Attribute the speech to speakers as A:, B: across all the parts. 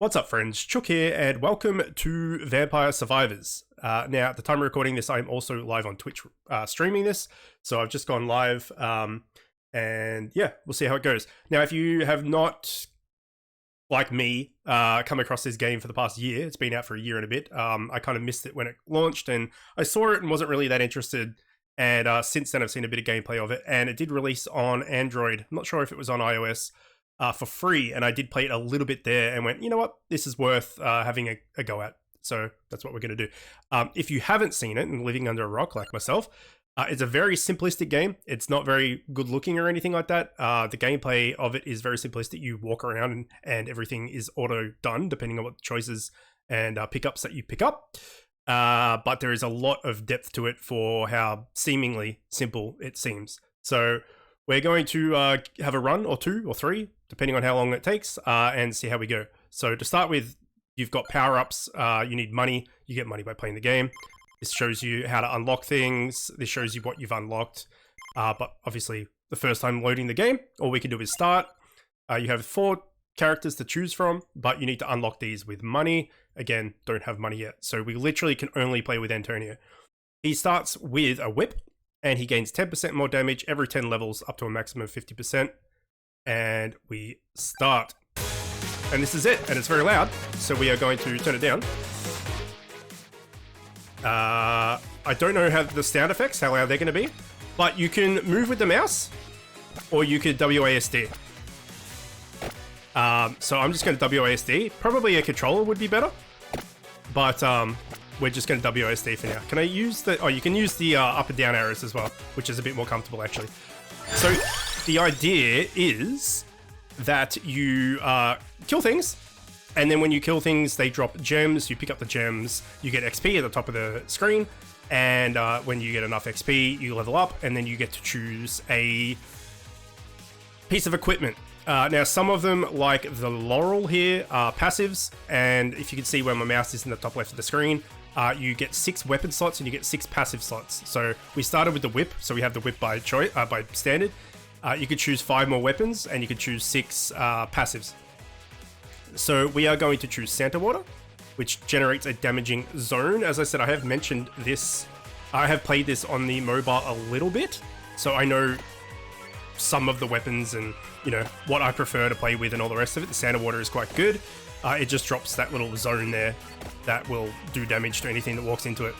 A: What's up, friends? Chook here, and welcome to Vampire Survivors. Now, at the time of recording this, I'm also live on Twitch streaming this, so I've just gone live, and yeah, we'll see how it goes. Now, if you have not, like me, come across this game for the past year, it's been out for a year and a bit, I kind of missed it when it launched, and I saw it and wasn't really that interested, and since then I've seen a bit of gameplay of it, and it did release on Android. I'm not sure if it was on iOS, for free, and I did play it a little bit there and went, you know what, this is worth having a go at. So that's what we're going to do. If you haven't seen it and living under a rock like myself, it's a very simplistic game. It's not very good looking or anything like that. The gameplay of it is very simplistic. You walk around and everything is auto done depending on what choices and pickups that you pick up. But there is a lot of depth to it for how seemingly simple it seems. So we're going to have a run or two or three, depending on how long it takes, and see how we go. So to start with, you've got power-ups. You need money. You get money by playing the game. This shows you how to unlock things. This shows you what you've unlocked. But obviously, the first time loading the game, all we can do is start. You have 4 characters to choose from, but you need to unlock these with money. Again, don't have money yet. So we literally can only play with Antonio. He starts with a whip, and he gains 10% more damage every 10 levels up to a maximum of 50%. And we start. And this is it, and it's very loud, so we are going to turn it down. I don't know how the sound effects, how loud they're going to be, but you can move with the mouse, or you could WASD. So I'm just going to WASD. Probably a controller would be better, but we're just going to WASD for now. Can I use the... Oh, you can use the up and down arrows as well, which is a bit more comfortable, actually. So the idea is that you kill things, and then when you kill things, they drop gems. You pick up the gems, you get XP at the top of the screen, and when you get enough XP, you level up, and then you get to choose a piece of equipment. Now, some of them, like the laurel here, are passives, and if you can see where my mouse is in the top left of the screen, you get 6 weapon slots and you get 6 passive slots. So we started with the whip, so we have the whip by choice, by standard. You could choose 5 more weapons, and you could choose 6 passives. So we are going to choose Santa Water, which generates a damaging zone. As I said, I have mentioned this. I have played this on the mobile a little bit, so I know some of the weapons and, you know, what I prefer to play with and all the rest of it. The Santa Water is quite good. It just drops that little zone there that will do damage to anything that walks into it.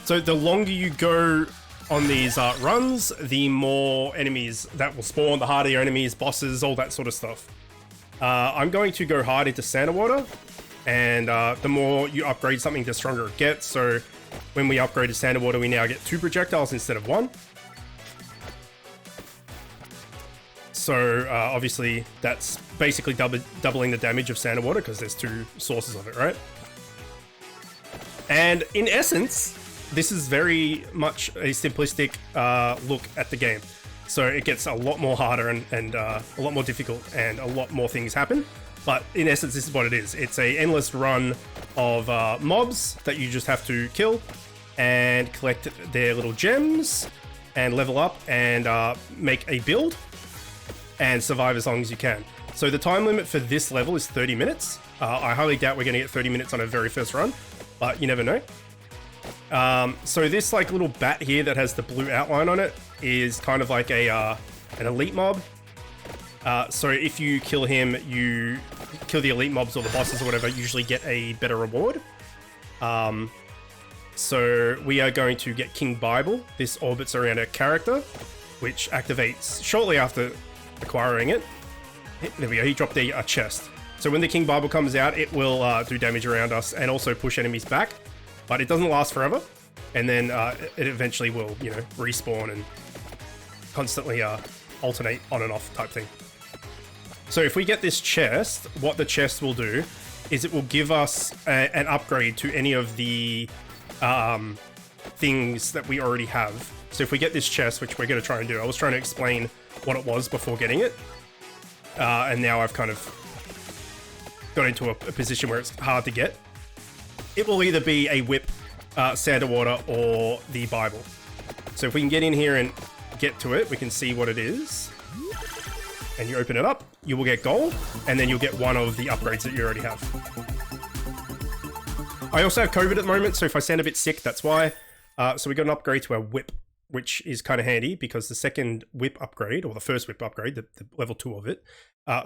A: So the longer you go on these runs, the more enemies that will spawn, the harder your enemies, bosses, all that sort of stuff. I'm going to go hard into Santa Water, and the more you upgrade something, the stronger it gets. So when we upgrade to Santa Water, we now get 2 projectiles instead of 1. So obviously that's basically doubling the damage of Santa Water because there's 2 sources of it, right? And in essence, this is very much a simplistic look at the game. So it gets a lot more harder and a lot more difficult, and a lot more things happen. But in essence, this is what it is. It's a endless run of mobs that you just have to kill and collect their little gems and level up and make a build and survive as long as you can. So the time limit for this level is 30 minutes. I highly doubt we're going to get 30 minutes on our very first run, but you never know. So this like little bat here that has the blue outline on it is kind of like a an elite mob. So if you kill him, you kill the elite mobs or the bosses or whatever, usually get a better reward. So we are going to get King Bible. This orbits around a character, which activates shortly after acquiring it. There we go, he dropped a chest. So when the King Bible comes out, it will do damage around us and also push enemies back. But it doesn't last forever, and then it eventually will, you know, respawn and constantly alternate on and off type thing. So if we get this chest, what the chest will do is it will give us an upgrade to any of the things that we already have. So if we get this chest, which we're going to try and do, I was trying to explain what it was before getting it, and now I've kind of got into a position where it's hard to get. It will either be a whip, Santa Water, or the Bible. So if we can get in here and get to it, we can see what it is. And you open it up, you will get gold, and then you'll get one of the upgrades that you already have. I also have COVID at the moment, so if I sound a bit sick, that's why. So we got an upgrade to our whip, which is kind of handy because the second whip upgrade, or the first whip upgrade, the level 2 of it,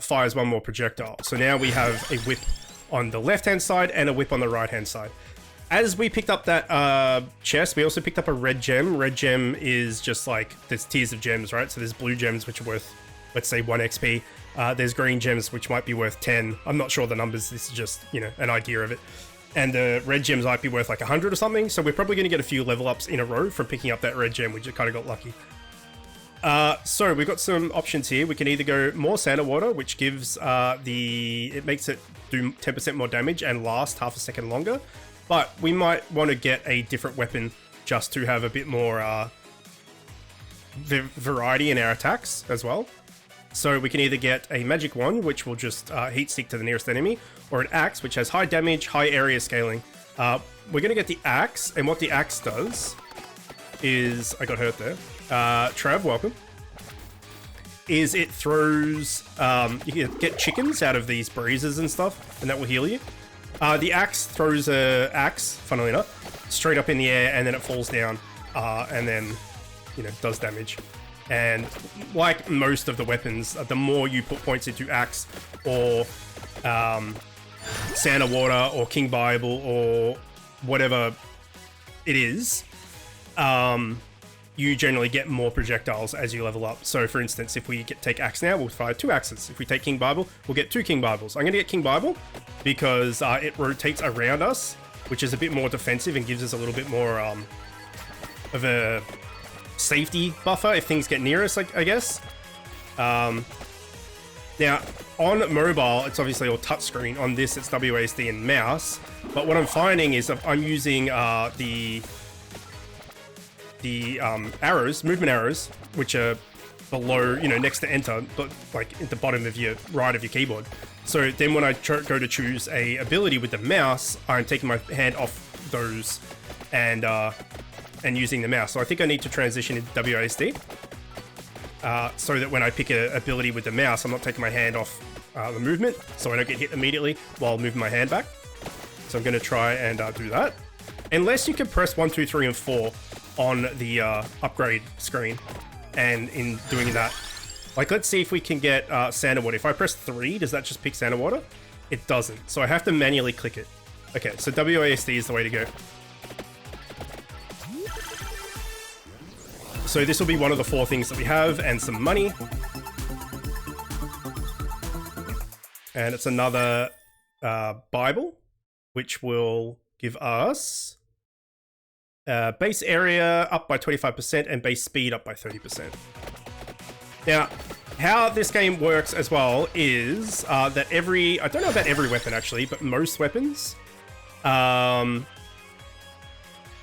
A: fires one more projectile. So now we have a whip on the left-hand side and a whip on the right-hand side. As we picked up that chest, we also picked up a red gem. Red gem is just like, there's tiers of gems, right? So there's blue gems, which are worth, let's say, 1 XP. There's green gems, which might be worth 10. I'm not sure the numbers. This is just, you know, an idea of it. And the red gems might be worth like 100 or something. So we're probably going to get a few level ups in a row from picking up that red gem. We just kind of got lucky. So we've got some options here. We can either go more Santa Water, which gives it makes it do 10% more damage and last half a second longer. But we might want to get a different weapon just to have a bit more variety in our attacks as well. So we can either get a magic wand, which will just heat stick to the nearest enemy, or an axe, which has high damage, high area scaling. We're going to get the axe, and what the axe does is... I got hurt there. Trav, welcome. Is it throws... you can get chickens out of these breezes and stuff, and that will heal you. The axe throws a axe, funnily enough, straight up in the air, and then it falls down, and then, you know, does damage. And like most of the weapons, the more you put points into axe or Santa Water or King Bible or whatever it is, you generally get more projectiles as you level up. So for instance, if we take axe now, we'll fire 2 axes. If we take King Bible, we'll get 2 King Bibles. I'm going to get King Bible because it rotates around us, which is a bit more defensive and gives us a little bit more of a safety buffer if things get near us, I guess. Now, on mobile, it's obviously all touchscreen. On this, it's WASD and mouse. But what I'm finding is I'm using the arrows, movement arrows, which are below, you know, next to enter, but like at the bottom of your right of your keyboard. So then when I go to choose a ability with the mouse, I'm taking my hand off those and using the mouse. So I think I need to transition into WASD so that when I pick an ability with the mouse, I'm not taking my hand off the movement, so I don't get hit immediately while moving my hand back. So I'm going to try and do that. Unless you can press 1, 2, 3, and 4 on the upgrade screen, and in doing that, like, let's see if we can get Santa Water. If I press 3, does that just pick Santa Water? It doesn't, so I have to manually click it. Okay, so WASD is the way to go. So this will be one of the 4 things that we have, and some money. And it's another Bible, which will give us base area up by 25% and base speed up by 30%. Now, how this game works as well is that I don't know about every weapon actually, but most weapons I'm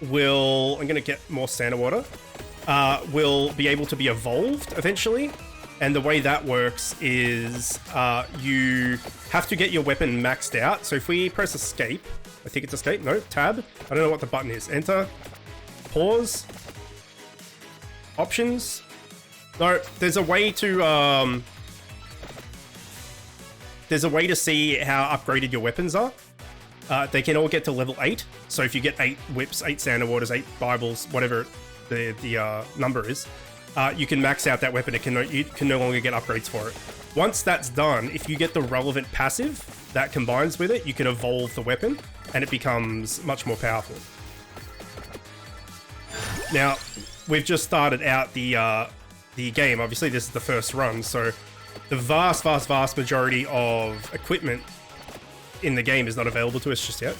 A: going to get more Santa Water, will be able to be evolved eventually. And the way that works is you have to get your weapon maxed out. So if we press escape, I think it's escape, no, tab. I don't know what the button is. Enter, pause, options. No, there's a way to see how upgraded your weapons are. They can all get to level 8. So if you get 8 whips, 8 Santa Waters, 8 Bibles, whatever the number is, you can max out that weapon. You can no longer get upgrades for it. Once that's done, if you get the relevant passive that combines with it, you can evolve the weapon and it becomes much more powerful. Now, we've just started out the game. Obviously, this is the first run, so the vast majority of equipment in the game is not available to us just yet.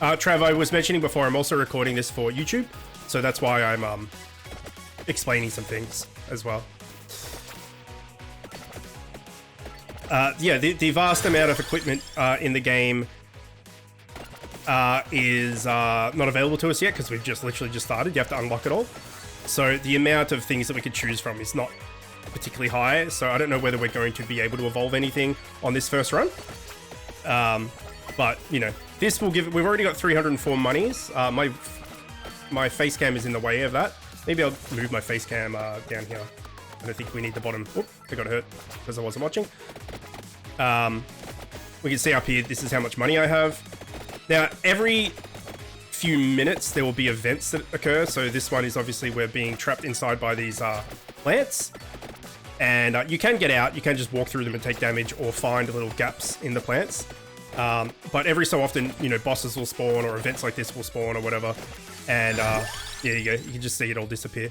A: Trav, I was mentioning before, I'm also recording this for YouTube, so that's why I'm explaining some things as well. Yeah, the vast amount of equipment in the game is not available to us yet because we've literally just started. You have to unlock it all. So the amount of things that we could choose from is not particularly high. So I don't know whether we're going to be able to evolve anything on this first run. But, you know, this will give... We've already got 304 monies. My face cam is in the way of that. Maybe I'll move my face cam down here. I don't think we need the bottom. Oop, I got hurt because I wasn't watching. We can see up here, this is how much money I have. Now, every few minutes, there will be events that occur. So this one is obviously we're being trapped inside by these plants. And you can get out, you can just walk through them and take damage or find little gaps in the plants. But every so often, you know, bosses will spawn or events like this will spawn or whatever. And there you go, you can just see it all disappear.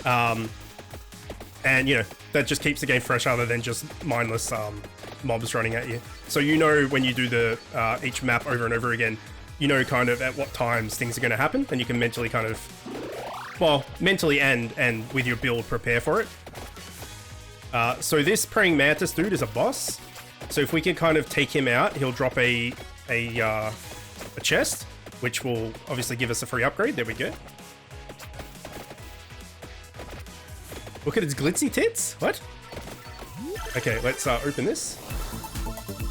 A: And, you know, that just keeps the game fresh other than just mindless mobs running at you. So you know when you do the each map over and over again, you know kind of at what times things are going to happen, and you can mentally kind of, well, mentally and with your build prepare for it. So this praying mantis dude is a boss. So if we can kind of take him out, he'll drop a chest, which will obviously give us a free upgrade. There we go. Look at its glitzy tits. What? Okay, let's open this.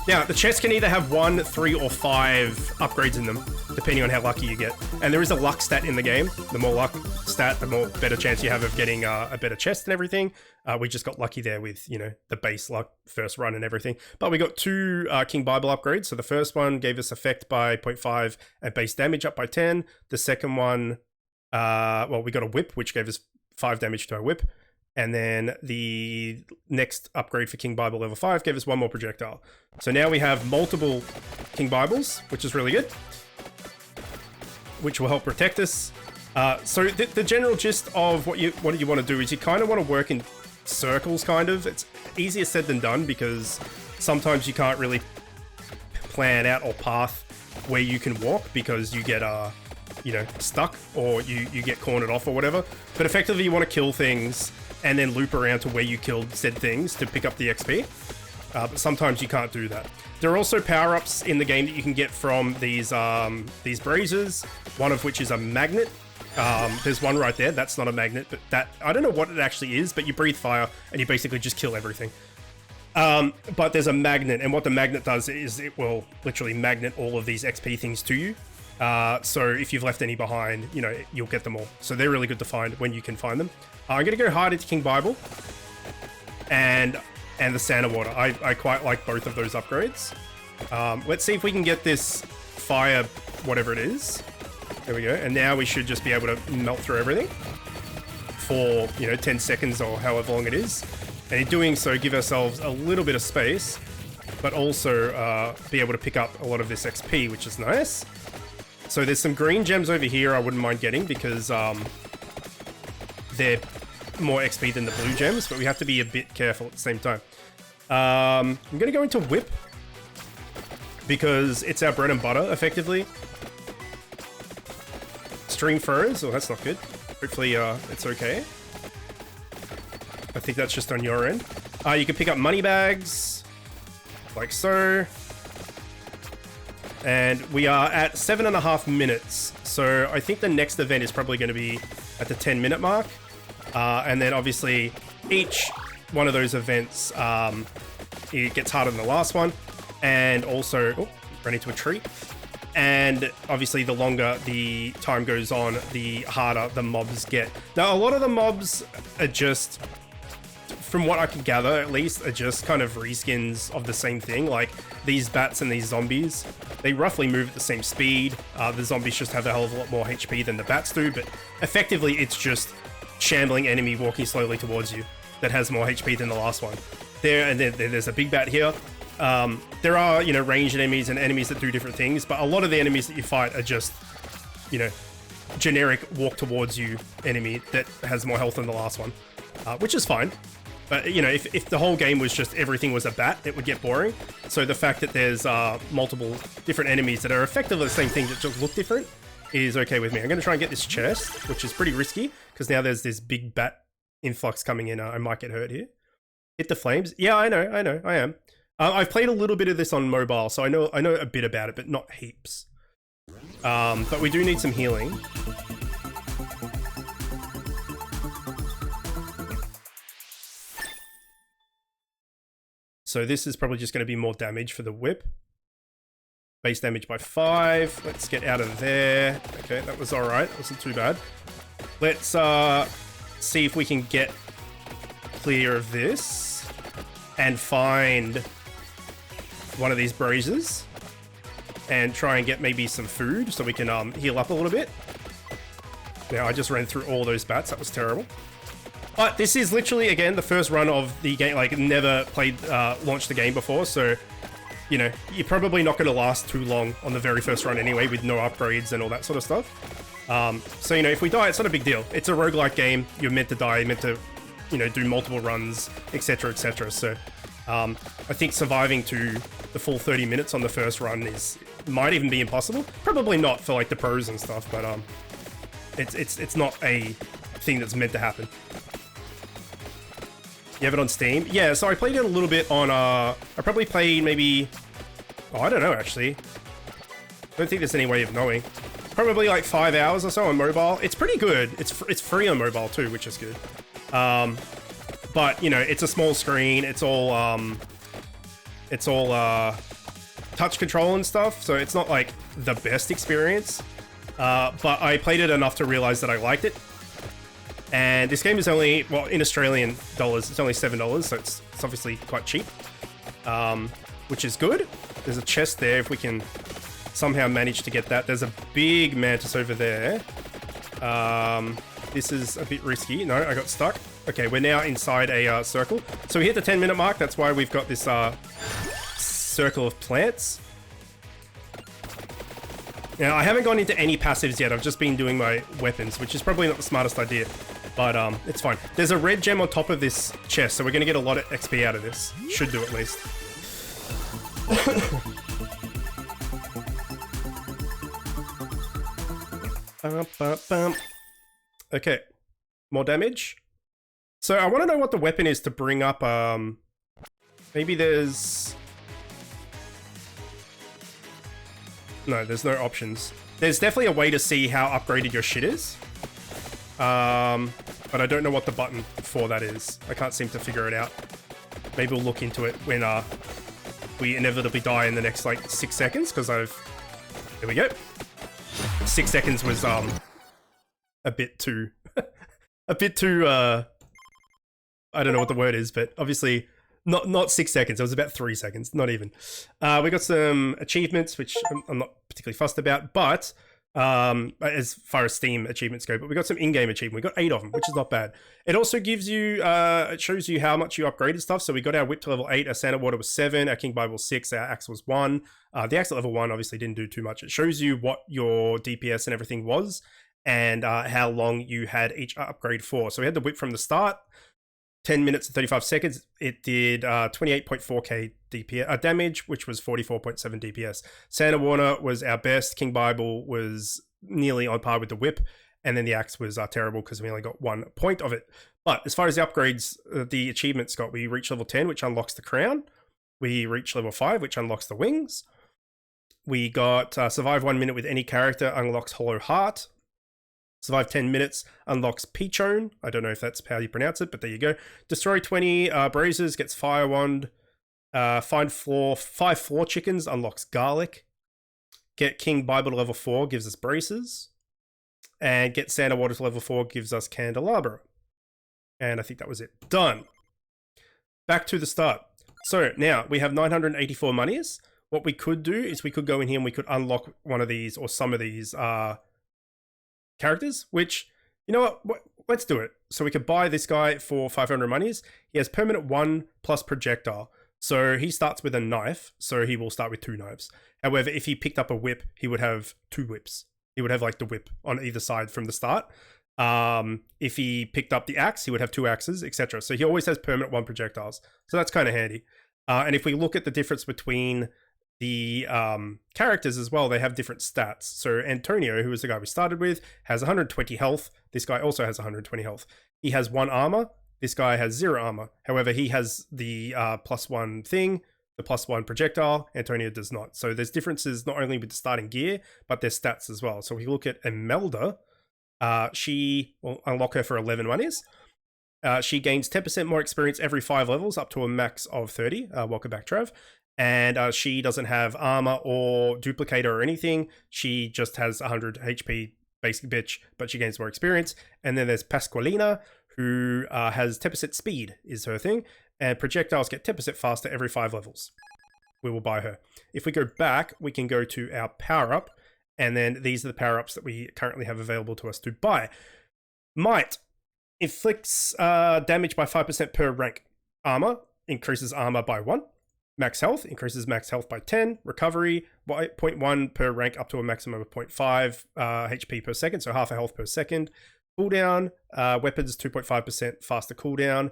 A: Now, the chest can either have 1, 3, or 5 upgrades in them, depending on how lucky you get. And there is a luck stat in the game. The more luck stat, the more better chance you have of getting a better chest and everything. We just got lucky there with, you know, the base luck first run and everything. But we got 2 King Bible upgrades. So the first one gave us effect by 0.5 and base damage up by 10. The second one, well, we got a whip, which gave us 5 damage to our whip. And then the next upgrade for King Bible level 5 gave us 1 more projectile. So now we have multiple King Bibles, which is really good, which will help protect us. So the general gist of what you want to do is you kind of want to work in circles, kind of. It's easier said than done because sometimes you can't really plan out or path where you can walk because you get you know, stuck or you get cornered off or whatever. But effectively you want to kill things and then loop around to where you killed said things to pick up the XP. But sometimes you can't do that. There are also power-ups in the game that you can get from these braziers, one of which is a magnet. There's one right there, that's not a magnet, but that, I don't know what it actually is, but you breathe fire and you basically just kill everything. But there's a magnet, and what the magnet does is it will literally magnet all of these XP things to you. So if you've left any behind, you know, you'll get them all. So they're really good to find when you can find them. I'm going to go hard into King Bible and the Santa Water. I quite like both of those upgrades. Let's see if we can get this fire, whatever it is. There we go. And now we should just be able to melt through everything for, you know, 10 seconds or however long it is. And in doing so, give ourselves a little bit of space, but also be able to pick up a lot of this XP, which is nice. So there's some green gems over here I wouldn't mind getting because they're more XP than the blue gems, but we have to be a bit careful at the same time. I'm going to go into whip because it's our bread and butter, effectively. Stream froze. Oh, that's not good. Hopefully it's okay. I think that's just on your end. You can pick up money bags, like so. And we are at 7.5 minutes. So I think the next event is probably going to be at the 10-minute mark. And then obviously each one of those events, it gets harder than the last one. And also, oh, ran into a tree. And obviously the longer the time goes on, the harder the mobs get. Now, a lot of the mobs are just, from what I can gather at least, are just kind of reskins of the same thing. Like these bats and these zombies, they roughly move at the same speed. The zombies just have a hell of a lot more HP than the bats do, but effectively it's just shambling enemy walking slowly towards you that has more HP than the last one. There's a big bat here. There are, you know, ranged enemies and enemies that do different things, but a lot of the enemies that you fight are just, you know, generic walk towards you enemy that has more health than the last one, which is fine. But, you know, if the whole game was just everything was a bat, it would get boring. So the fact that there's multiple different enemies that are effectively the same thing that just look different is okay with me. I'm going to try and get this chest, which is pretty risky because now there's this big bat influx coming in. I might get hurt here. Hit the flames. Yeah, I am. I've played a little bit of this on mobile, so I know a bit about it, but not heaps. But we do need some healing. So this is probably just going to be more damage for the whip. Base damage by 5. Let's get out of there. Okay, that was alright. Wasn't too bad. Let's see if we can get clear of this and find one of these braziers and try and get maybe some food so we can heal up a little bit. Now, I just ran through all those bats. That was terrible. But this is literally, again, the first run of the game. Like, never launched the game before, so, you know, you're probably not going to last too long on the very first run anyway, with no upgrades and all that sort of stuff. So, you know, if we die, it's not a big deal. It's a roguelike game. You're meant to die, you're meant to, you know, do multiple runs, etc., etc. So, I think surviving to the full 30 minutes on the first run might even be impossible. Probably not for, like, the pros and stuff, but, it's not a thing that's meant to happen. You have it on Steam? Yeah, so I played it a little bit on, I probably played maybe, I don't know, actually. I don't think there's any way of knowing. Probably like 5 hours or so on mobile. It's pretty good. It's free on mobile too, which is good. But, you know, it's a small screen. It's all touch control and stuff, so it's not like the best experience. But I played it enough to realize that I liked it. And this game is only, well, in Australian dollars, it's only $7, so it's obviously quite cheap, which is good. There's a chest there if we can somehow manage to get that. There's a big mantis over there. This is a bit risky. No, I got stuck. Okay, we're now inside a circle. So we hit the 10-minute mark. That's why we've got this circle of plants. Now, I haven't gone into any passives yet. I've just been doing my weapons, which is probably not the smartest idea, but it's fine. There's a red gem on top of this chest, so we're going to get a lot of XP out of this. Should do, at least. Okay, more damage. So I want to know what the weapon is to bring up. Maybe there's... No, there's no options. There's definitely a way to see how upgraded your shit is. But I don't know what the button for that is. I can't seem to figure it out. Maybe we'll look into it when we inevitably die in the next, like, 6 seconds, because There we go. 6 seconds was, a bit too... a bit too, I don't know what the word is, but obviously... Not 6 seconds, it was about 3 seconds, not even. We got some achievements, which I'm not particularly fussed about, but as far as Steam achievements go, but we got some in-game achievements. We got 8 of them, which is not bad. It also gives you, it shows you how much you upgraded stuff. So we got our whip to level 8, our Santa Water was 7, our King Bible 6, our axe was 1. The axe at level 1 obviously didn't do too much. It shows you what your DPS and everything was, and how long you had each upgrade for. So we had the whip from the start. 10 minutes and 35 seconds, it did 28.4k DPS, damage, which was 44.7 DPS. Santa Warner was our best. King Bible was nearly on par with the whip. And then the axe was terrible because we only got 1 point of it. But as far as the upgrades, the achievements got, we reached level 10, which unlocks the crown. We reached level 5, which unlocks the wings. We got survive 1 minute with any character, unlocks Hollow Heart. Survive 10 minutes, unlocks Peachone. I don't know if that's how you pronounce it, but there you go. Destroy 20 braziers, gets Fire Wand. Find 5 floor chickens, unlocks Garlic. Get King Bible to level 4, gives us Braces. And get Santa Water to level 4, gives us Candelabra. And I think that was it. Done. Back to the start. So now we have 984 monies. What we could do is we could go in here and we could unlock one of these or some of these characters, which, you know what, let's do it. So we could buy this guy for 500 monies. He has permanent 1 plus projectile. So he starts with a knife, so he will start with 2 knives. However, if he picked up a whip, he would have 2 whips. He would have like the whip on either side from the start. If he picked up the axe, he would have 2 axes, etc. So he always has permanent 1 projectiles. So that's kind of handy. And if we look at the difference between the characters as well, they have different stats. So Antonio, who was the guy we started with, has 120 health. This guy also has 120 health. He has 1 armor. This guy has 0 armor. However, he has the +1 thing, the +1 projectile. Antonio does not. So there's differences not only with the starting gear, but their stats as well. So if we look at Imelda, she will unlock her for 11 monies. She gains 10% more experience every 5 levels, up to a max of 30. Welcome back, Trav. And she doesn't have armor or duplicator or anything. She just has 100 HP, basic bitch, but she gains more experience. And then there's Pasqualina, who has 10% speed is her thing, and projectiles get 10% faster every 5 levels. We will buy her. If we go back, we can go to our power-up, and then these are the power-ups that we currently have available to us to buy. Might inflicts damage by 5% per rank. Armor increases armor by 1. Max health increases max health by 10. Recovery by 0.1 per rank up to a maximum of 0.5 HP per second, so half a health per second. Cooldown, weapons 2.5% faster cooldown.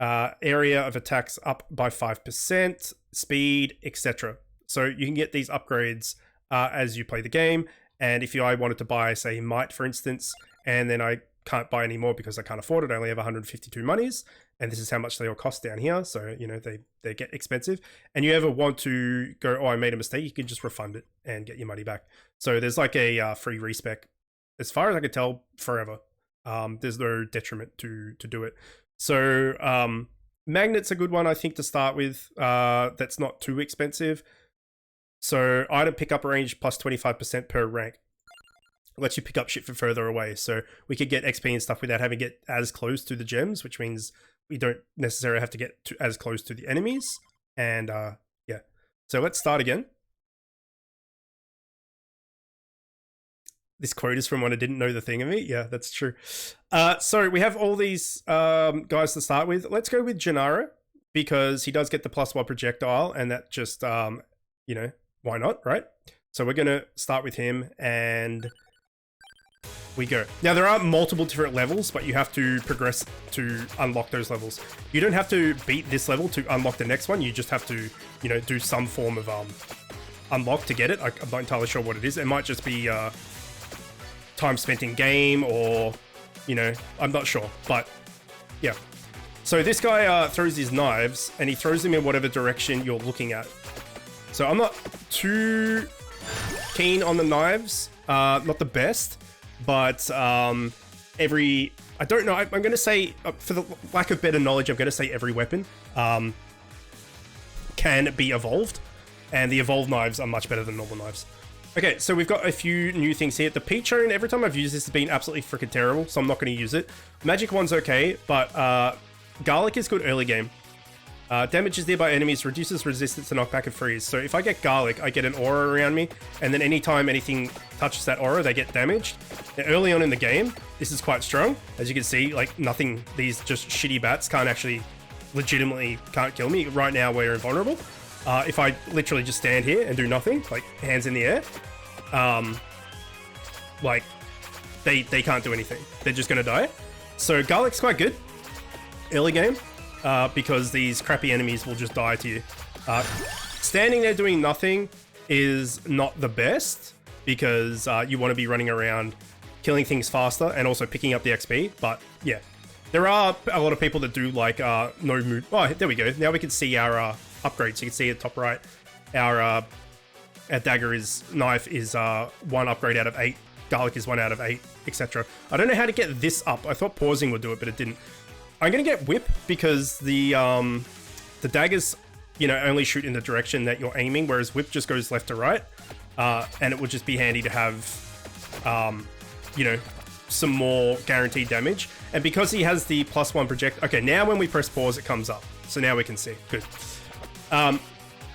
A: Area of attacks up by 5%. Speed, etc. So you can get these upgrades as you play the game. And if I wanted to buy, say, Might, for instance, and then I can't buy any more because I can't afford it, I only have 152 monies, and this is how much they all cost down here, so you know they get expensive, and you ever want to go, oh, I made a mistake, you can just refund it and get your money back. So there's like a free respec, as far as I can tell, forever. There's no detriment to do it. So magnet's a good one, I think, to start with. That's not too expensive. So item pickup range plus 25% per rank. Lets you pick up shit from further away, so we could get XP and stuff without having to get as close to the gems, which means we don't necessarily have to get as close to the enemies. And yeah, so let's start again. This quote is from when I didn't know the thing of me. Yeah, that's true. So we have all these guys to start with. Let's go with Gennaro, because he does get the +1 projectile, and that just you know, why not, right? So we're gonna start with him, and we go. Now, there are multiple different levels, but you have to progress to unlock those levels. You don't have to beat this level to unlock the next one. You just have to, you know, do some form of unlock to get it. I'm not entirely sure what it is. It might just be time spent in game, or, you know, I'm not sure. But yeah. So this guy throws his knives, and he throws them in whatever direction you're looking at. So I'm not too keen on the knives. Not the best. But I don't know, I'm going to say, for the lack of better knowledge, I'm going to say every weapon can be evolved, and the evolved knives are much better than normal knives. Okay, so we've got a few new things here. The Peachone, every time I've used this, has been absolutely freaking terrible, so I'm not going to use it. Magic Wand's okay, but Garlic is good early game. Damages nearby enemies, reduces resistance to knockback and freeze. So if I get Garlic, I get an aura around me, and then anytime anything touches that aura, they get damaged. Now, early on in the game, this is quite strong. As you can see, like, nothing, these just shitty bats can't actually, legitimately can't kill me. Right now, we're invulnerable. If I literally just stand here and do nothing, like, hands in the air, like, they can't do anything. They're just gonna die. So Garlic's quite good early game. Because these crappy enemies will just die to you. Standing there doing nothing is not the best, because you want to be running around killing things faster and also picking up the XP. But yeah, there are a lot of people that do like no move. Oh, there we go. Now we can see our upgrades. You can see at the top right, our dagger knife is 1 upgrade out of 8. Garlic is 1 out of 8, etc. I don't know how to get this up. I thought pausing would do it, but it didn't. I'm gonna get Whip, because the daggers, you know, only shoot in the direction that you're aiming, whereas Whip just goes left to right, and it would just be handy to have, you know, some more guaranteed damage. And because he has the +1 project, okay, now when we press pause, it comes up, so now we can see. Good.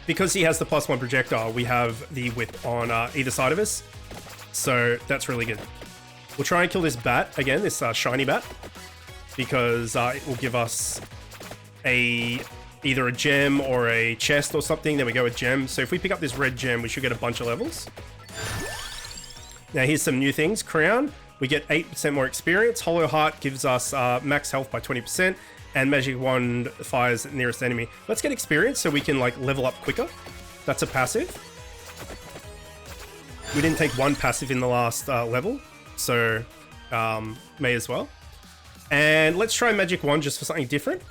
A: Because he has the +1 projectile, we have the Whip on either side of us, so that's really good. We'll try and kill this bat again, this shiny bat, because it will give us either a gem or a chest or something. There we go, a gem. So if we pick up this red gem, we should get a bunch of levels. Now here's some new things. Crown, we get 8% more experience. Hollow Heart gives us max health by 20%, and Magic Wand fires at the nearest enemy. Let's get experience so we can like level up quicker. That's a passive. We didn't take 1 passive in the last level, so may as well. And let's try Magic Wand just for something different.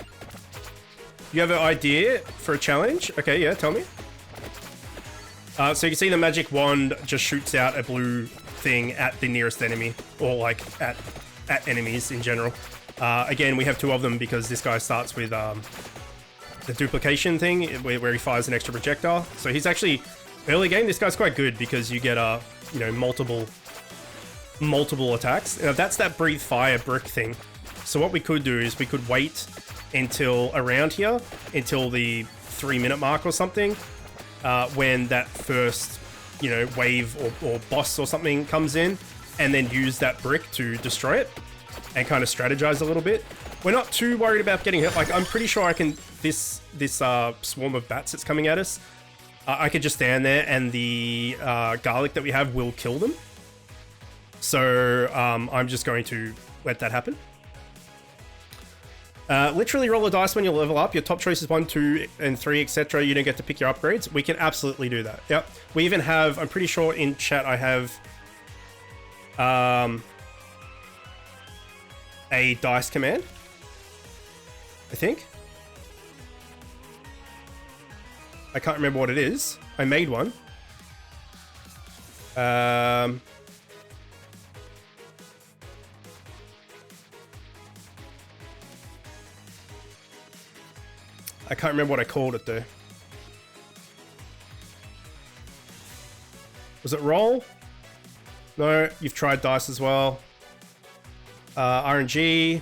A: You have an idea for a challenge? Okay, yeah, tell me. So you can see the Magic Wand just shoots out a blue thing at the nearest enemy, or like at enemies in general. Again, we have 2 of them because this guy starts with the duplication thing where he fires an extra projectile. So he's actually, early game, this guy's quite good because you get you know, multiple attacks. Now that's that breathe fire brick thing. So what we could do is we could wait until around here, until the 3-minute mark or something, when that first, you know, wave or boss or something comes in, and then use that brick to destroy it and kind of strategize a little bit. We're not too worried about getting hit. Like, I'm pretty sure I can, this swarm of bats that's coming at us, I could just stand there and the garlic that we have will kill them. So I'm just going to let that happen. Literally roll a dice when you level up. Your top choice is 1, 2, and 3, etc. You don't get to pick your upgrades. We can absolutely do that. Yep. We even have, I'm pretty sure in chat I have a dice command, I think. I can't remember what it is. I made one. I can't remember what I called it though. Was it roll? No, you've tried dice as well. RNG.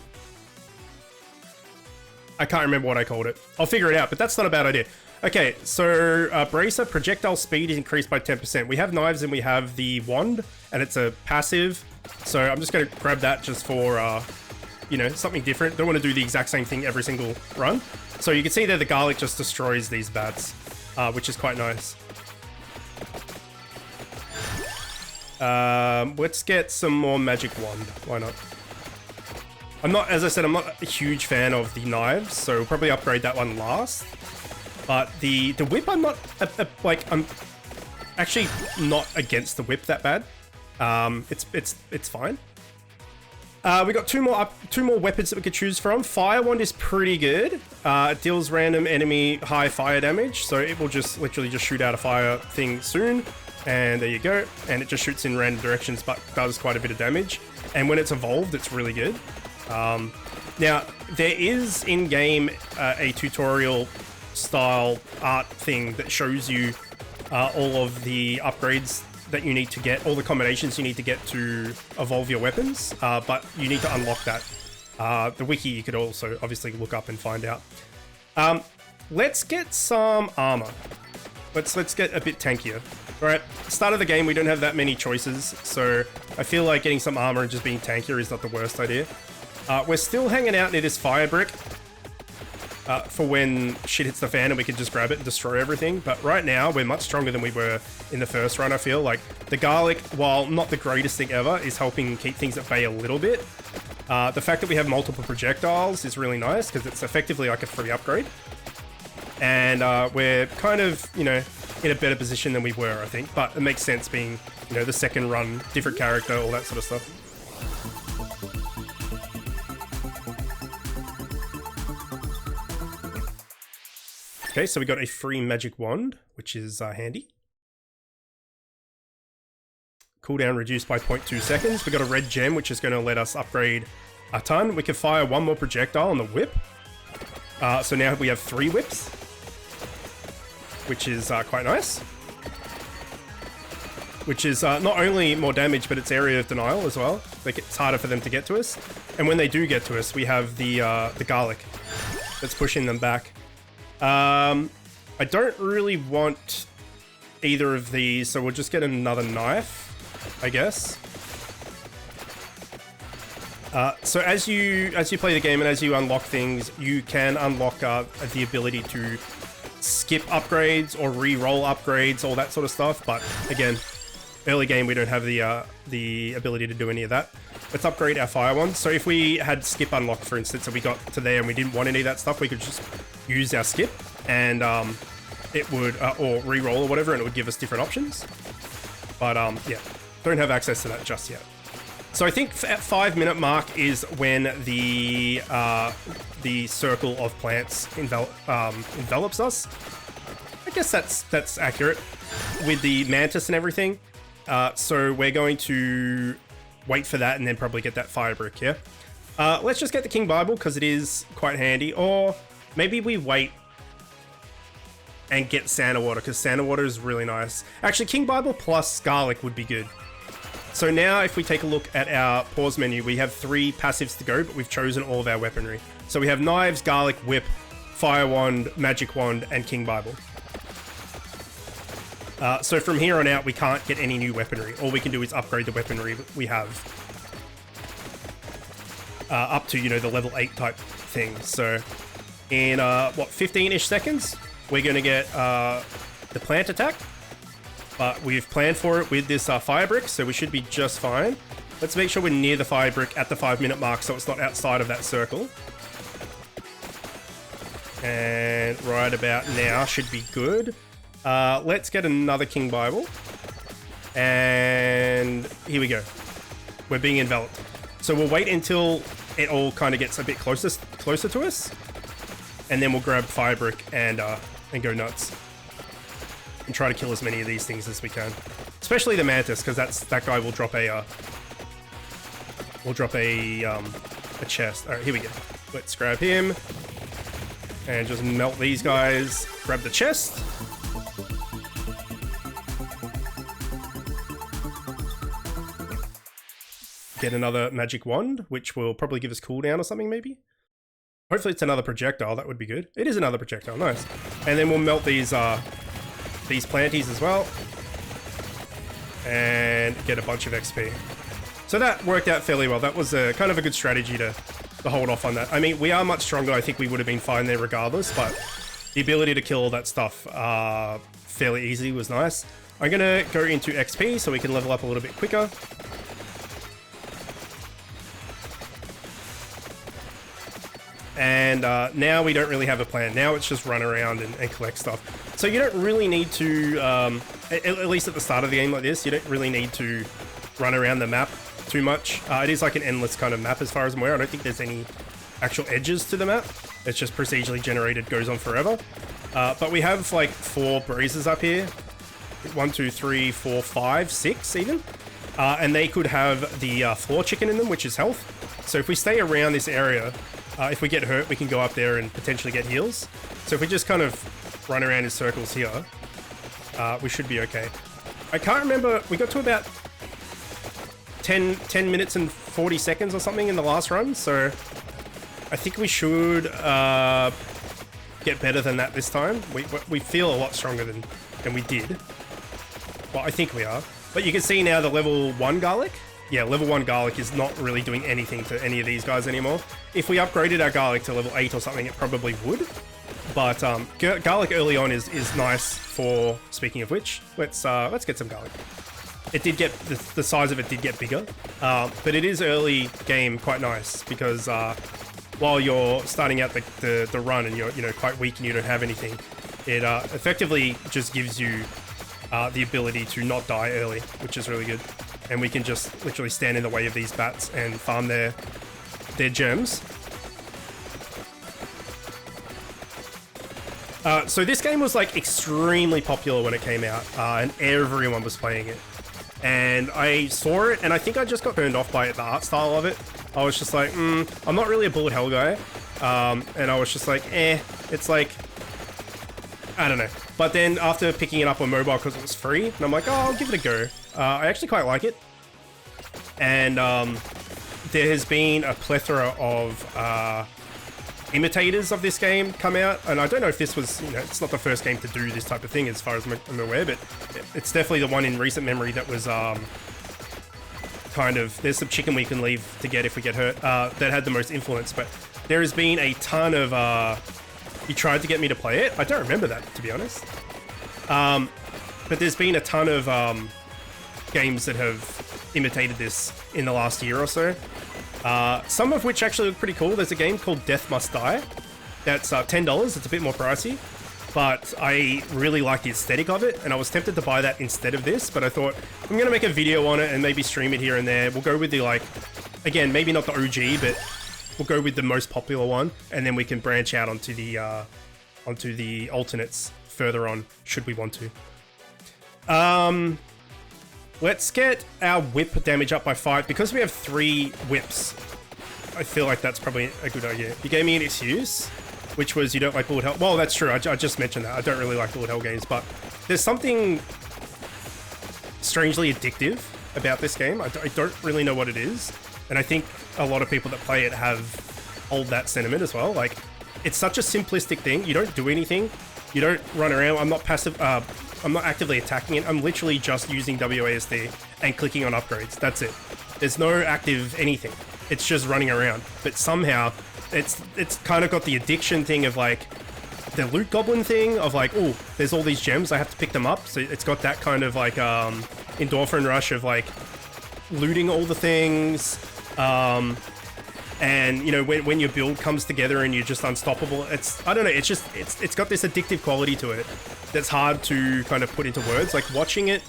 A: I can't remember what I called it. I'll figure it out, but that's not a bad idea. Okay, so Bracer, projectile speed is increased by 10%. We have knives and we have the wand, and it's a passive. So I'm just going to grab that just for, you know, something different. Don't want to do the exact same thing every single run. So you can see there the garlic just destroys these bats, which is quite nice. Let's get some more magic wand. Why not? I'm not, as I said, I'm not a huge fan of the knives, so we'll probably upgrade that one last. But the whip, I'm not, like, I'm actually not against the whip that bad. It's fine. We got two more weapons that we could choose from. Fire wand is pretty good. It deals random enemy high fire damage, so it will just literally just shoot out a fire thing soon. And there you go. And it just shoots in random directions, but does quite a bit of damage. And when it's evolved, it's really good. Now, there is in-game a tutorial style art thing that shows you all of the upgrades that you need to get, all the combinations you need to get to evolve your weapons, but you need to unlock that. The wiki you could also obviously look up and find out. Let's get some armor. Let's get a bit tankier. Alright, start of the game we don't have that many choices, so I feel like getting some armor and just being tankier is not the worst idea. We're still hanging out near this fire brick for when shit hits the fan and we can just grab it and destroy everything. But right now, we're much stronger than we were in the first run, I feel. Like, the garlic, while not the greatest thing ever, is helping keep things at bay a little bit. The fact that we have multiple projectiles is really nice, because it's effectively like a free upgrade. And we're kind of, you know, in a better position than we were, I think. But it makes sense being, you know, the second run, different character, all that sort of stuff. Okay, so we got a free magic wand, which is handy. Cooldown reduced by 0.2 seconds. We got a red gem, which is going to let us upgrade a ton. We can fire one more projectile on the whip. So now we have 3 whips, which is quite nice. Which is not only more damage, but it's area of denial as well. Like, it's harder for them to get to us. And when they do get to us, we have the garlic that's pushing them back. I don't really want either of these, so we'll just get another knife, I guess. So as you play the game and as you unlock things, you can unlock the ability to skip upgrades or re-roll upgrades, all that sort of stuff. But again, early game we don't have the ability to do any of that. Let's upgrade our fire one. So if we had skip unlocked, for instance, and we got to there and we didn't want any of that stuff, we could just use our skip and it would, or re-roll or whatever, and it would give us different options. But yeah, don't have access to that just yet. So I think at 5-minute mark is when the circle of plants envelops us. I guess that's accurate with the mantis and everything. So we're going to wait for that and then probably get that fire brick, yeah? Let's just get the King Bible because it is quite handy. Or maybe we wait and get Santa Water because Santa Water is really nice. Actually, King Bible plus garlic would be good. So now if we take a look at our pause menu, we have 3 passives to go, but we've chosen all of our weaponry. So we have knives, garlic, whip, fire wand, magic wand, and king bible. So from here on out, we can't get any new weaponry. All we can do is upgrade the weaponry we have up to, you know, the level 8 type thing. So in, 15-ish seconds, we're going to get the plant attack. But we've planned for it with this fire brick, so we should be just fine. Let's make sure we're near the fire brick at the 5-minute mark so it's not outside of that circle. And right about now should be good. Let's get another King Bible. And here we go. We're being enveloped. So we'll wait until it all kind of gets a bit closer to us. And then we'll grab fire brick and go nuts. And try to kill as many of these things as we can. Especially the mantis, because that guy will drop a chest. Alright, here we go. Let's grab him. And just melt these guys. Grab the chest. Get another magic wand, which will probably give us cooldown or something, maybe? Hopefully it's another projectile, that would be good. It is another projectile, nice. And then we'll melt these planties as well. And get a bunch of XP. So that worked out fairly well. That was kind of a good strategy to hold off on that. I mean, we are much stronger. I think we would have been fine there regardless, but the ability to kill all that stuff fairly easy was nice. I'm going to go into XP so we can level up a little bit quicker. And now we don't really have a plan. Now it's just run around and collect stuff. So you don't really need to, at least at the start of the game like this, you don't really need to run around the map too much. It is like an endless kind of map as far as I'm aware. I don't think there's any actual edges to the map. It's just procedurally generated, goes on forever. But we have like 4 breezes up here. 1, 2, 3, 4, 5, 6 even. And they could have the floor chicken in them, which is health. So if we stay around this area, if we get hurt, we can go up there and potentially get heals. So if we just kind of run around in circles here, we should be okay. I can't remember, we got to about 10 minutes and 40 seconds or something in the last run, so I think we should get better than that this time. We feel a lot stronger than we did. Well, I think we are. But you can see now the level 1 garlic. Yeah, level 1 garlic is not really doing anything to any of these guys anymore. If we upgraded our garlic to level 8 or something, it probably would. But garlic early on is nice for, speaking of which, let's get some garlic. It did get, the size of it did get bigger, but it is early game quite nice because while you're starting out the run and you're quite weak and you don't have anything, it effectively just gives you the ability to not die early, which is really good. And we can just literally stand in the way of these bats and farm their gems. So this game was like extremely popular when it came out, and everyone was playing it. And I saw it, and I think I just got turned off by the art style of it. I was just like, I'm not really a bullet hell guy. And I was just like, it's like, I don't know. But then after picking it up on mobile because it was free, and I'm like, oh, I'll give it a go. I actually quite like it. And there has been a plethora of imitators of this game come out. And I don't know if this was, it's not the first game to do this type of thing as far as I'm aware, but it's definitely the one in recent memory that was kind of, there's some chicken we can leave to get if we get hurt, that had the most influence. But there has been a ton of, you tried to get me to play it. I don't remember that, to be honest. But there's been a ton of games that have imitated this in the last year or so. Some of which actually look pretty cool. There's a game called Death Must Die. That's $10. It's a bit more pricey. But I really like the aesthetic of it, and I was tempted to buy that instead of this, but I thought, I'm going to make a video on it and maybe stream it here and there. We'll go with the, again, maybe not the OG, but we'll go with the most popular one, and then we can branch out onto the alternates further on, should we want to. Let's get our whip damage up by 5. Because we have 3 whips, I feel like that's probably a good idea. You gave me an excuse, which was you don't like bullet hell. Well, that's true. I just mentioned that. I don't really like bullet hell games, but there's something strangely addictive about this game. I don't really know what it is, and I think a lot of people that play it hold that sentiment as well. Like, it's such a simplistic thing. You don't do anything. You don't run around. I'm not passive. I'm not actively attacking it. I'm literally just using WASD and clicking on upgrades. That's it. There's no active anything. It's just running around. But somehow, it's kind of got the addiction thing of like the loot goblin thing of like, oh, there's all these gems. I have to pick them up. So it's got that kind of like endorphin rush of like looting all the things. And you know, when your build comes together and you're just unstoppable, I don't know, it's got this addictive quality to it that's hard to kind of put into words. Like watching it,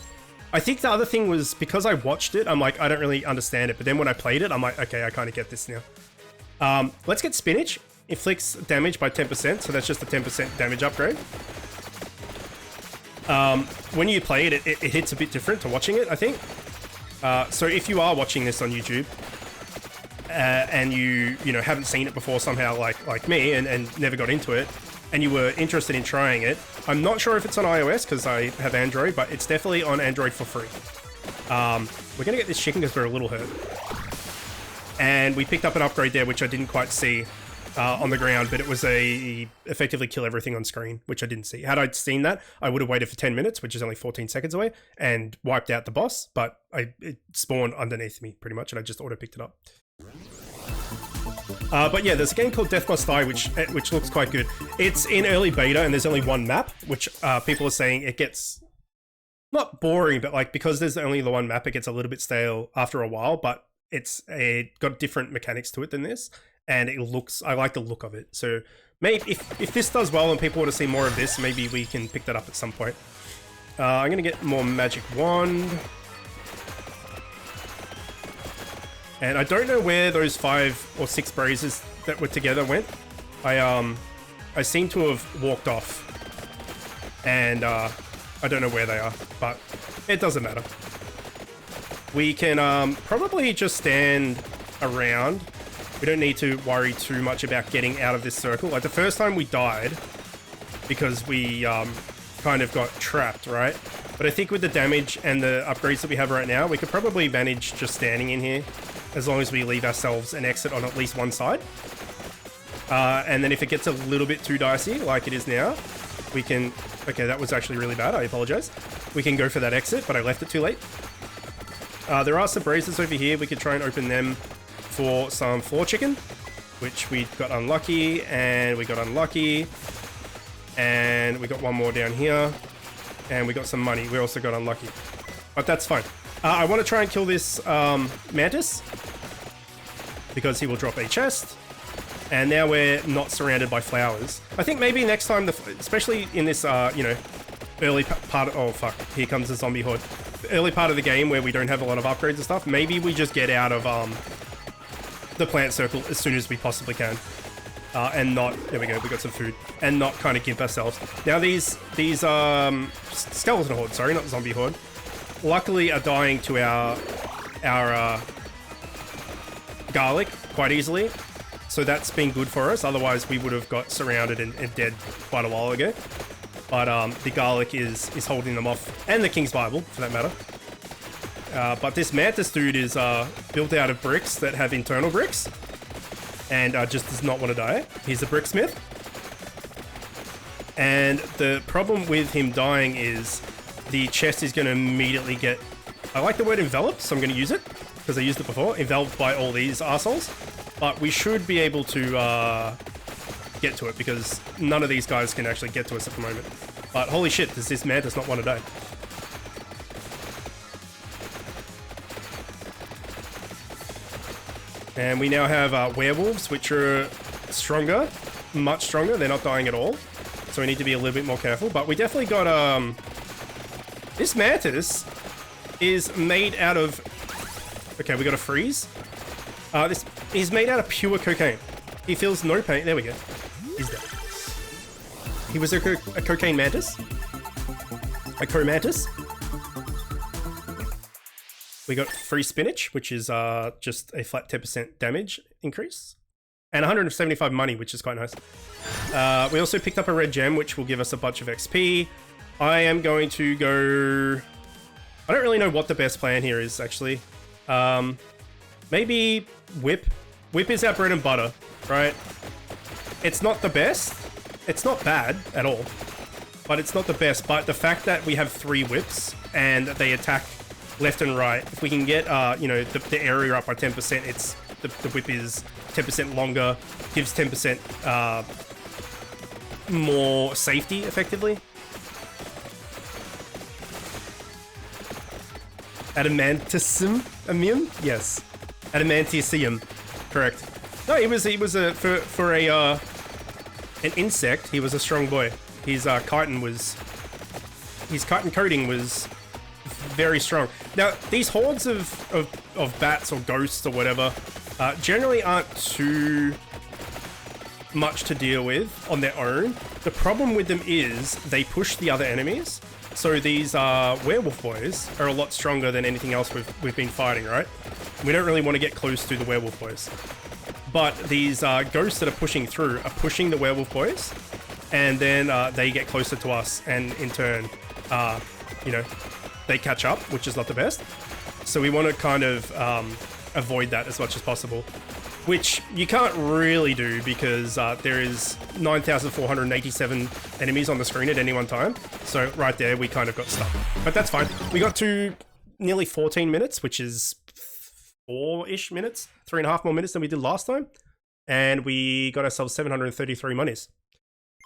A: I think the other thing was because I watched it, I'm like, I don't really understand it. But then when I played it, I'm like, okay, I kind of get this now. Let's get spinach. Inflicts damage by 10%, so that's just a 10% damage upgrade. When you play it, it hits a bit different to watching it, I think. So if you are watching this on YouTube, and you know haven't seen it before somehow like me and never got into it, and you were interested in trying it, I'm not sure if it's on iOS because I have Android, but it's definitely on Android for free. We're gonna get this chicken because we're a little hurt, and we picked up an upgrade there which I didn't quite see on the ground, but it was effectively kill everything on screen, which I didn't see. Had I seen that, I would have waited for 10 minutes, which is only 14 seconds away, and wiped out the boss, but it spawned underneath me pretty much, and I just auto picked it up. But yeah, there's a game called Death Must Die, which looks quite good. It's in early beta, and there's only one map, which people are saying it gets not boring, but like because there's only the one map, it gets a little bit stale after a while. But it's got different mechanics to it than this, and I like the look of it. So maybe if this does well and people want to see more of this, maybe we can pick that up at some point. I'm gonna get more magic wand. And I don't know where those 5 or 6 braises that were together went. I seem to have walked off. And I don't know where they are, but it doesn't matter. We can probably just stand around. We don't need to worry too much about getting out of this circle. Like the first time we died, because we kind of got trapped, right? But I think with the damage and the upgrades that we have right now, we could probably manage just standing in here, as long as we leave ourselves an exit on at least one side. And then if it gets a little bit too dicey, like it is now, we can... Okay, that was actually really bad, I apologize. We can go for that exit, but I left it too late. There are some braziers over here. We could try and open them for some floor chicken, which we got unlucky, and we got unlucky. And we got one more down here. And we got some money. We also got unlucky. But that's fine. I want to try and kill this mantis, because he will drop a chest. And now we're not surrounded by flowers. I think maybe next time, especially in this, you know, early part of... Oh, fuck. Here comes the zombie horde. The early part of the game where we don't have a lot of upgrades and stuff, maybe we just get out of the plant circle as soon as we possibly can. And not... There we go, we got some food. And not kind of give ourselves... Now these skeleton horde, sorry, not zombie horde, luckily are dying to our garlic quite easily. So that's been good for us. Otherwise, we would have got surrounded and dead quite a while ago. But the garlic is holding them off. And the King's Bible, for that matter. But this mantis dude is built out of bricks that have internal bricks. And just does not want to die. He's a bricksmith. And the problem with him dying is the chest is going to immediately get... I like the word enveloped, so I'm going to use it. Because I used it before. Enveloped by all these arseholes. But we should be able to get to it, because none of these guys can actually get to us at the moment. But holy shit, does this man does not want to die. And we now have werewolves, which are stronger, much stronger. They're not dying at all. So we need to be a little bit more careful. But we definitely got... This mantis is made out of... Okay, we got a freeze. He's made out of pure cocaine. He feels no pain. There we go. He's dead. He was a cocaine mantis. A co-mantis. We got free spinach, which is just a flat 10% damage increase. And 175 money, which is quite nice. We also picked up a red gem, which will give us a bunch of XP. I am going to go I don't really know what the best plan here is, actually. Maybe whip. Whip is our bread and butter, right? It's not the best. It's not bad at all, but it's not the best. But the fact that we have 3 whips and they attack left and right, if we can get, you know, the area up by 10%, it's the whip is 10% longer, gives 10% more safety, effectively. Adamantium? Yes. Adamantium. Correct. No, he was for an insect, he was a strong boy. His chitin coating was very strong. Now, these hordes of bats or ghosts or whatever generally aren't too much to deal with on their own. The problem with them is they push the other enemies. So these werewolf boys are a lot stronger than anything else we've been fighting, right? We don't really want to get close to the werewolf boys. But these ghosts that are pushing through are pushing the werewolf boys, and then they get closer to us, and in turn, you know, they catch up, which is not the best. So we want to kind of avoid that as much as possible, which you can't really do because there is 9,487 enemies on the screen at any one time. So right there, we kind of got stuck. But that's fine. We got to nearly 14 minutes, which is 4-ish minutes, 3.5 more minutes than we did last time. And we got ourselves 733 monies.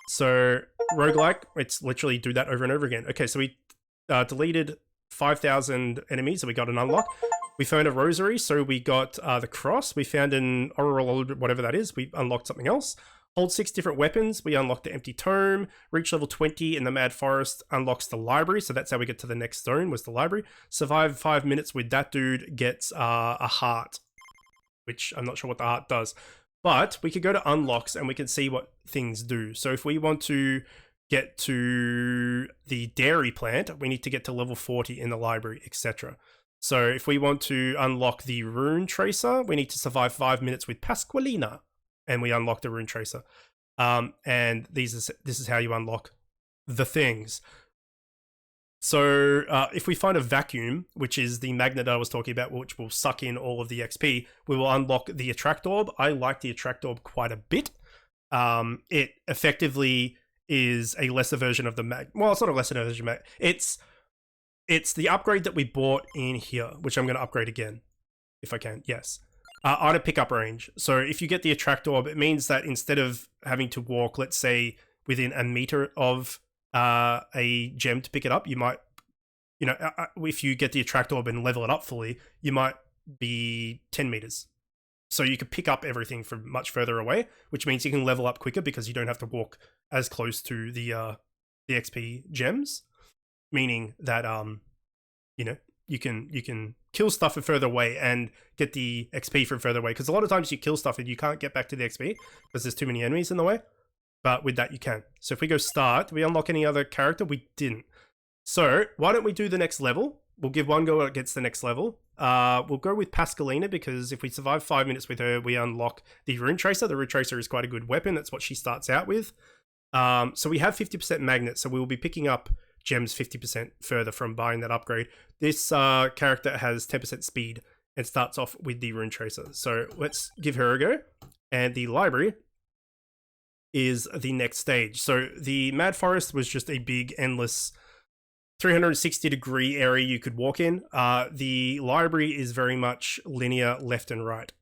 A: So roguelike, it's literally do that over and over again. Okay, so we deleted 5,000 enemies, so we got an unlock. We found a rosary, so we got the cross. We found an Overworld, whatever that is. We unlocked something else. Hold 6 different weapons. We unlocked the empty tome. Reach level 20 in the Mad Forest unlocks the library. So that's how we get to the next zone, was the library. Survive 5 minutes with that dude gets a heart, which I'm not sure what the heart does. But we could go to unlocks and we can see what things do. So if we want to get to the dairy plant, we need to get to level 40 in the library, etc. So if we want to unlock the rune tracer, we need to survive 5 minutes with Pasqualina, and we unlock the rune tracer. And this is how you unlock the things. So if we find a vacuum, which is the magnet that I was talking about, which will suck in all of the XP, we will unlock the attract orb. I like the attract orb quite a bit. It effectively is a lesser version of the well, it's not a lesser version of it's the upgrade that we bought in here, which I'm going to upgrade again, if I can. Yes. Auto pickup range. So if you get the attract orb, it means that instead of having to walk, let's say, within a meter of a gem to pick it up, you might, you know, if you get the attract orb and level it up fully, you might be 10 meters. So you could pick up everything from much further away, which means you can level up quicker because you don't have to walk as close to the XP gems. Meaning that you know, you can kill stuff from further away and get the XP from further away, because a lot of times you kill stuff and you can't get back to the XP because there's too many enemies in the way. But with that you can. So if we go start, did we unlock any other character? We didn't. So why don't we do the next level? We'll give one go against the next level. We'll go with Pasqualina, because if we survive 5 minutes with her, we unlock the rune tracer. The rune tracer is quite a good weapon. That's what she starts out with. So we have 50% magnet, so we will be picking up gems 50% further from buying that upgrade. This character has 10% speed and starts off with the rune tracer. So let's give her a go. And the library is the next stage. So the Mad Forest was just a big, endless 360-degree area you could walk in. The library is very much linear left and right.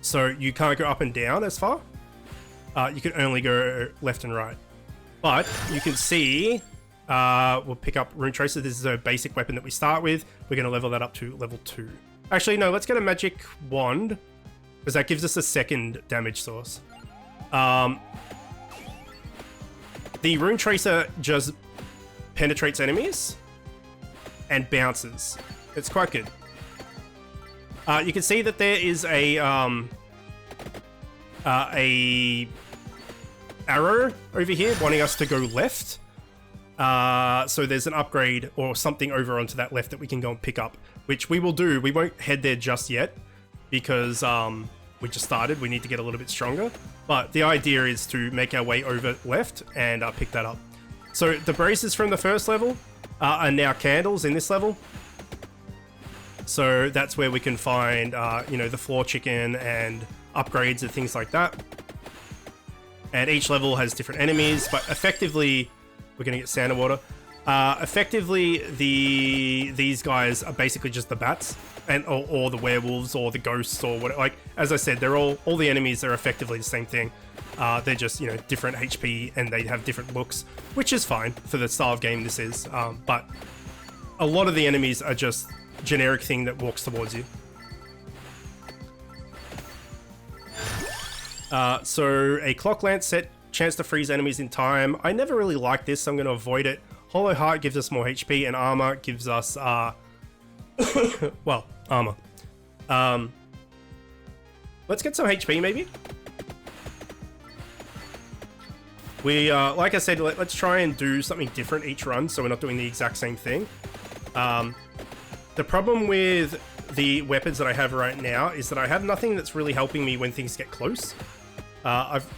A: So you can't go up and down as far. You can only go left and right. But you can see, we'll pick up Rune Tracer. This is a basic weapon that we start with. We're going to level that up to level 2. Actually, no, let's get a magic wand, because that gives us a second damage source. The Rune Tracer just penetrates enemies and bounces. It's quite good. You can see that there is a arrow over here wanting us to go left. So there's an upgrade or something over onto that left that we can go and pick up, which we will do. We won't head there just yet because we just started. We need to get a little bit stronger. But the idea is to make our way over left and pick that up. So the braces from the first level, are now candles in this level. So that's where we can find, you know, the floor chicken and upgrades and things like that. And each level has different enemies, but effectively, we're gonna get Santa water. Effectively, these guys are basically just the bats, and or the werewolves or the ghosts or what. Like as I said, they're all the enemies are effectively the same thing. They're just, you know, different HP and they have different looks, which is fine for the style of game this is. But a lot of the enemies are just generic thing that walks towards you. So a clock lance set, chance to freeze enemies in time. I never really liked this, so I'm going to avoid it. Hollow heart gives us more HP, and armor gives us well, armor. Let's get some HP maybe. We like I said, let's try and do something different each run, so we're not doing the exact same thing. The problem with the weapons that I have right now is that I have nothing that's really helping me when things get close.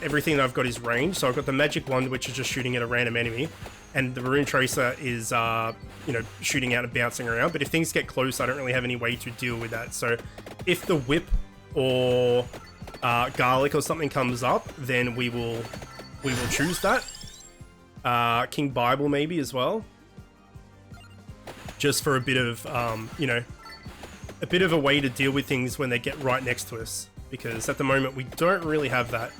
A: Everything that I've got is range, so I've got the magic wand, which is just shooting at a random enemy, and the rune tracer is, you know, shooting out and bouncing around. But if things get close, I don't really have any way to deal with that. So if the whip or garlic or something comes up, then we will choose that. King Bible maybe as well, just for a bit of, you know, a bit of a way to deal with things when they get right next to us, because at the moment we don't really have that.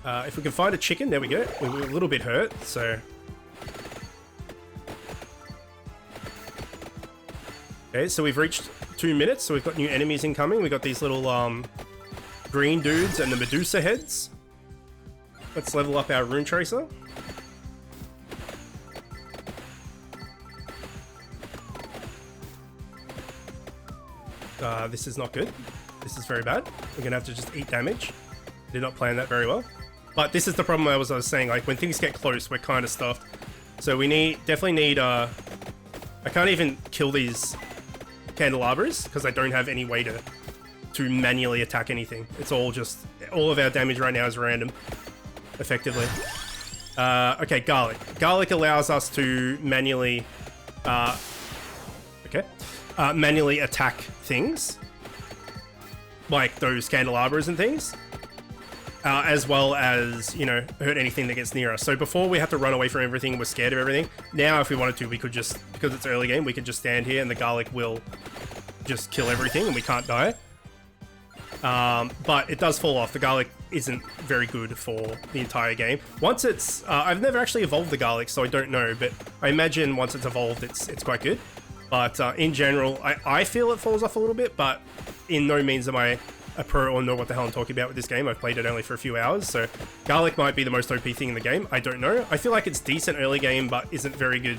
A: If we can find a chicken, there we go. We're a little bit hurt, so. Okay, so we've reached 2 minutes, so we've got new enemies incoming. We've got these little green dudes and the Medusa heads. Let's level up our rune tracer. This is not good. This is very bad. We're gonna have to just eat damage. Did not plan that very well. But this is the problem I was saying, like when things get close, we're kind of stuffed. So we definitely need, I can't even kill these candelabras because I don't have any way to manually attack anything. It's all of our damage right now is random, effectively. Okay, garlic. Garlic allows us to manually, manually attack things, like those candelabras and things. As well as, you know, hurt anything that gets near us. So before we have to run away from everything, we're scared of everything. Now if we wanted to, we could just, because it's early game, we could just stand here and the garlic will just kill everything and we can't die. But it does fall off. The garlic isn't very good for the entire game. Once it's, I've never actually evolved the garlic, so I don't know, but I imagine once it's evolved, it's quite good. But in general, I feel it falls off a little bit, but in no means am I a pro or know what the hell I'm talking about with this game. I've played it only for a few hours, so garlic might be the most OP thing in the game. I don't know. I feel like it's decent early game, but isn't very good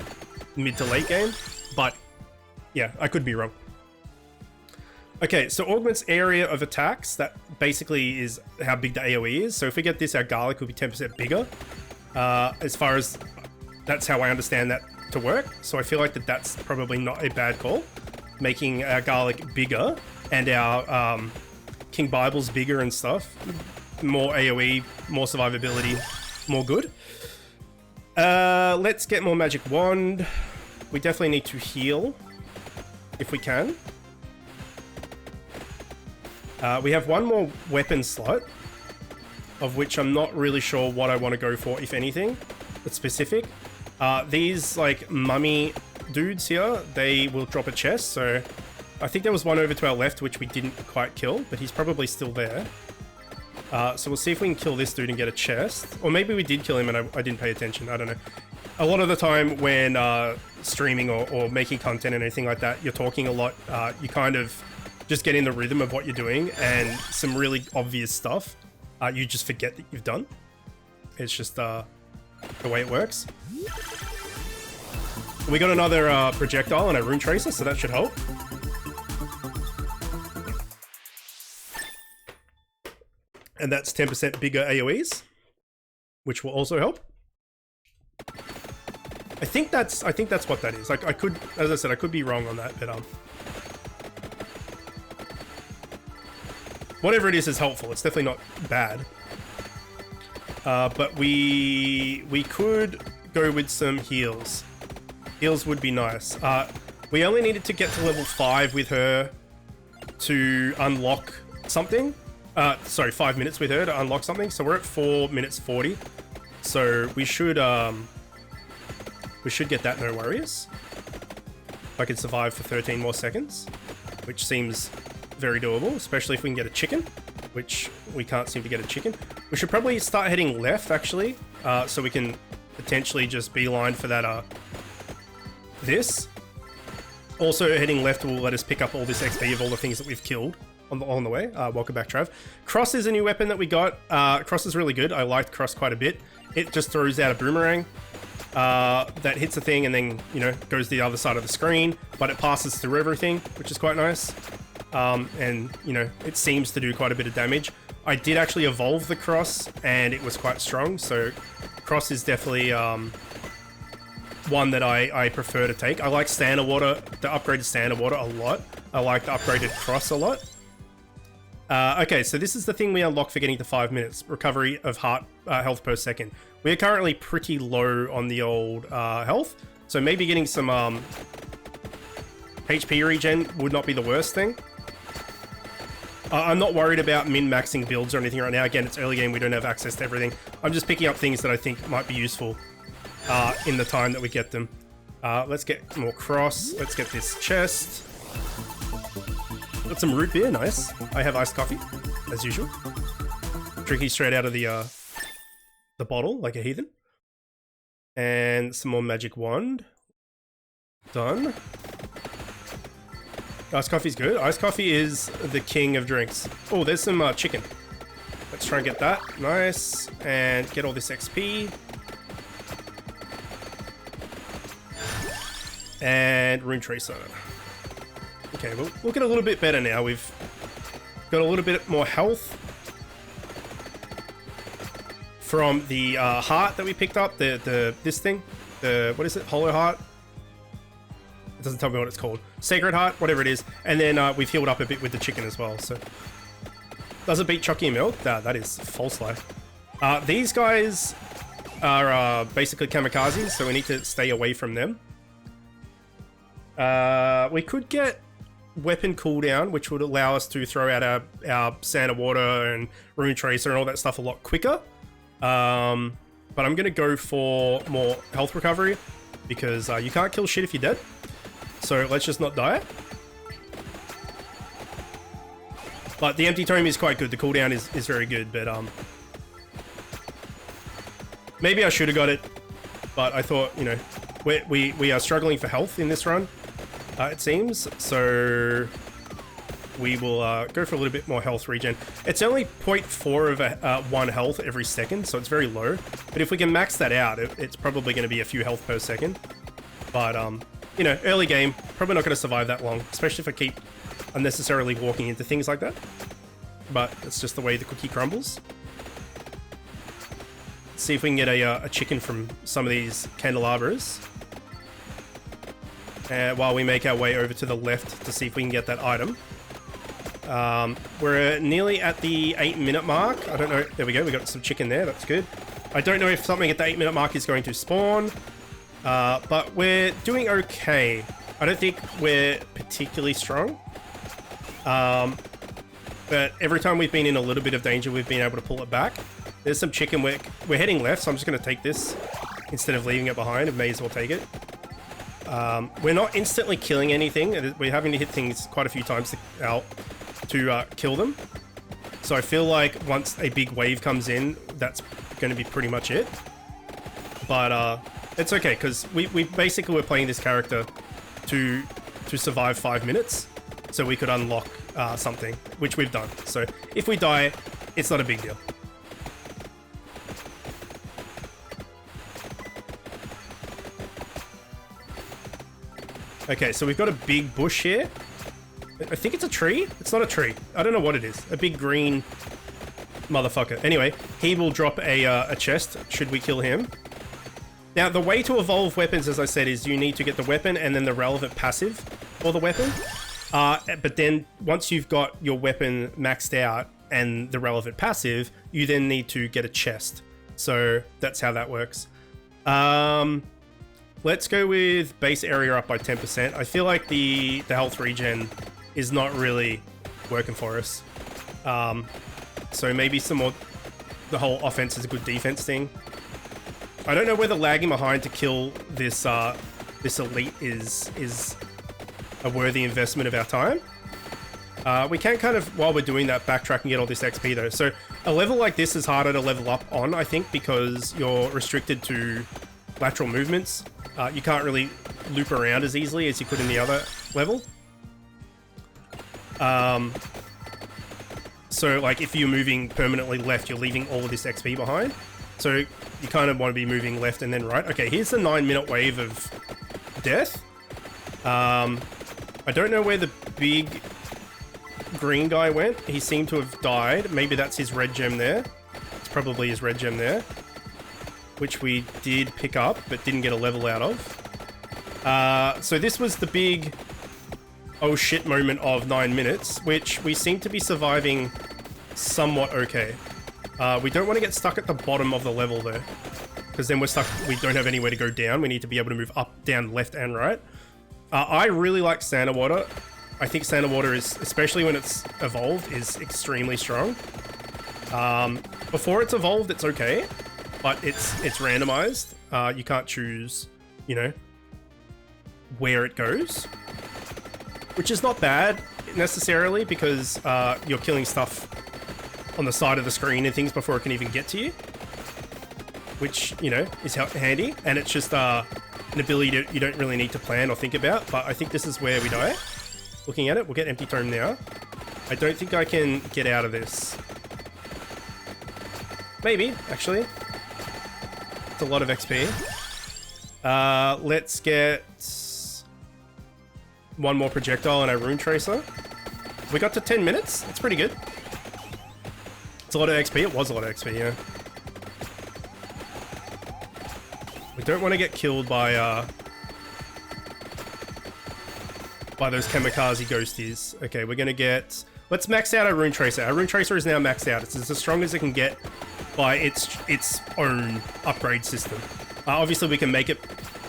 A: mid to late game. But yeah, I could be wrong. Okay, so augments area of attacks. That basically is how big the AoE is. So if we get this, our garlic will be 10% bigger. As far as that's how I understand that to work. So I feel like that's probably not a bad call. Making our garlic bigger and our King Bible's bigger and stuff. More AoE, more survivability, more good. Let's get more magic wand. We definitely need to heal if we can. We have one more weapon slot, of which I'm not really sure what I want to go for, if anything. It's specific. These like mummy dudes here, they will drop a chest, so I think there was one over to our left which we didn't quite kill, but he's probably still there. So we'll see if we can kill this dude and get a chest. Or maybe we did kill him and I didn't pay attention, I don't know. A lot of the time when streaming or making content and anything like that, you're talking a lot, you kind of just get in the rhythm of what you're doing, and some really obvious stuff, you just forget that you've done. It's just the way it works. We got another projectile and a rune tracer, so that should help. And that's 10% bigger AoEs, which will also help. I think that's what that is. Like I could, as I said, I could be wrong on that, but whatever it is helpful. It's definitely not bad. But we could go with some heals. Heals would be nice. We only needed to get to level 5 with her to unlock something. Sorry, 5 minutes with her to unlock something. So we're at 4 minutes 40. So we should get that, no worries. If I can survive for 13 more seconds, which seems very doable, especially if we can get a chicken, which we can't seem to get a chicken. We should probably start heading left, actually, so we can potentially just beeline for that, this. Also, heading left will let us pick up all this XP of all the things that we've killed on the way. Welcome back, Trav. Cross is a new weapon that we got. Cross is really good. I liked Cross quite a bit. It just throws out a boomerang that hits a thing and then, you know, goes the other side of the screen, but it passes through everything, which is quite nice. And, you know, it seems to do quite a bit of damage. I did actually evolve the Cross, and it was quite strong, so Cross is definitely one that I prefer to take. I like Standard Water, the upgraded Standard Water, a lot. I like the upgraded Cross a lot. Okay, so this is the thing we unlock for getting to 5 minutes. Recovery of heart health per second. We are currently pretty low on the old health, so maybe getting some HP regen would not be the worst thing. I'm not worried about min-maxing builds or anything right now. Again, it's early game, we don't have access to everything. I'm just picking up things that I think might be useful in the time that we get them. Let's get more Cross. Let's get this chest. Got some root beer, nice. I have iced coffee, as usual. Drinking straight out of the bottle, like a heathen. And some more magic wand. Done. Iced coffee's good. Iced coffee is the king of drinks. Oh, there's some chicken. Let's try and get that. Nice. And get all this XP. And Rune Tracer. Okay, we'll look at a little bit better now. We've got a little bit more health from the heart that we picked up. This thing. What is it? Hollow Heart? It doesn't tell me what it's called. Sacred Heart, whatever it is. And then we've healed up a bit with the chicken as well. So does it beat Chucky and Milk? That is false life. These guys are basically kamikazes, so we need to stay away from them. We could get weapon cooldown, which would allow us to throw out our Sand Water and Rune Tracer and all that stuff a lot quicker. But I'm going to go for more health recovery because you can't kill shit if you're dead. So let's just not die. But the Empty Tome is quite good. The cooldown is very good, but maybe I should have got it. But I thought, you know, we are struggling for health in this run, it seems. So we will go for a little bit more health regen. It's only 0.4 of 1 health every second, so it's very low. But if we can max that out, it's probably going to be a few health per second. But, you know, early game, probably not going to survive that long, especially if I keep unnecessarily walking into things like that. But it's just the way the cookie crumbles. Let's see if we can get a chicken from some of these candelabras. While we make our way over to the left to see if we can get that item. We're nearly at the 8-minute mark. I don't know. There we go. We got some chicken there. That's good. I don't know if something at the 8-minute mark is going to spawn. But we're doing okay. I don't think we're particularly strong. But every time we've been in a little bit of danger, we've been able to pull it back. There's some chicken. We're heading left, so I'm just going to take this instead of leaving it behind. I may as well take it. We're not instantly killing anything. We're having to hit things quite a few times to kill them. So I feel like once a big wave comes in, that's going to be pretty much it. But it's okay, because we basically were playing this character to survive 5 minutes, so we could unlock something, which we've done. So if we die, it's not a big deal. Okay, so we've got a big bush here. I think it's a tree. It's not a tree. I don't know what it is. A big green motherfucker. Anyway, he will drop a chest should we kill him. Now, the way to evolve weapons, as I said, is you need to get the weapon and then the relevant passive for the weapon. But then once you've got your weapon maxed out and the relevant passive, you then need to get a chest. So that's how that works. Let's go with base area up by 10%. I feel like the health regen is not really working for us. So maybe some more... The whole offense is a good defense thing. I don't know whether lagging behind to kill this this elite is a worthy investment of our time. We can kind of, while we're doing that, backtrack and get all this XP though. So a level like this is harder to level up on, I think, because you're restricted to lateral movements. You can't really loop around as easily as you could in the other level. So like if you're moving permanently left, you're leaving all of this XP behind. So you kind of want to be moving left and then right. Okay, here's the 9-minute wave of death. I don't know where the big green guy went. He seemed to have died. Maybe that's his red gem there. It's probably his red gem there, which we did pick up but didn't get a level out of. So this was the big oh shit moment of 9 minutes, which we seem to be surviving somewhat okay. We don't want to get stuck at the bottom of the level though, because then we're stuck. We don't have anywhere to go down. We need to be able to move up, down, left, and right. I really like Santa Water. I think Santa Water is, especially when it's evolved, is extremely strong. Before it's evolved, it's okay, but it's randomized. You can't choose, you know, where it goes, which is not bad necessarily, because you're killing stuff on the side of the screen and things before it can even get to you, which, you know, is handy. And it's just an ability that you don't really need to plan or think about. But I think this is where we die. Looking at it, we'll get Empty Tome now. I don't think I can get out of this. Maybe, actually. It's a lot of XP. Let's get one more projectile and a rune tracer. We got to 10 minutes. That's pretty good. It's a lot of XP. It was a lot of XP, yeah. We don't want to get killed by those kamikaze ghosties. Okay, we're gonna get... Let's max out our rune tracer. Our rune tracer is now maxed out. It's as strong as it can get by its own upgrade system. Obviously, we can make it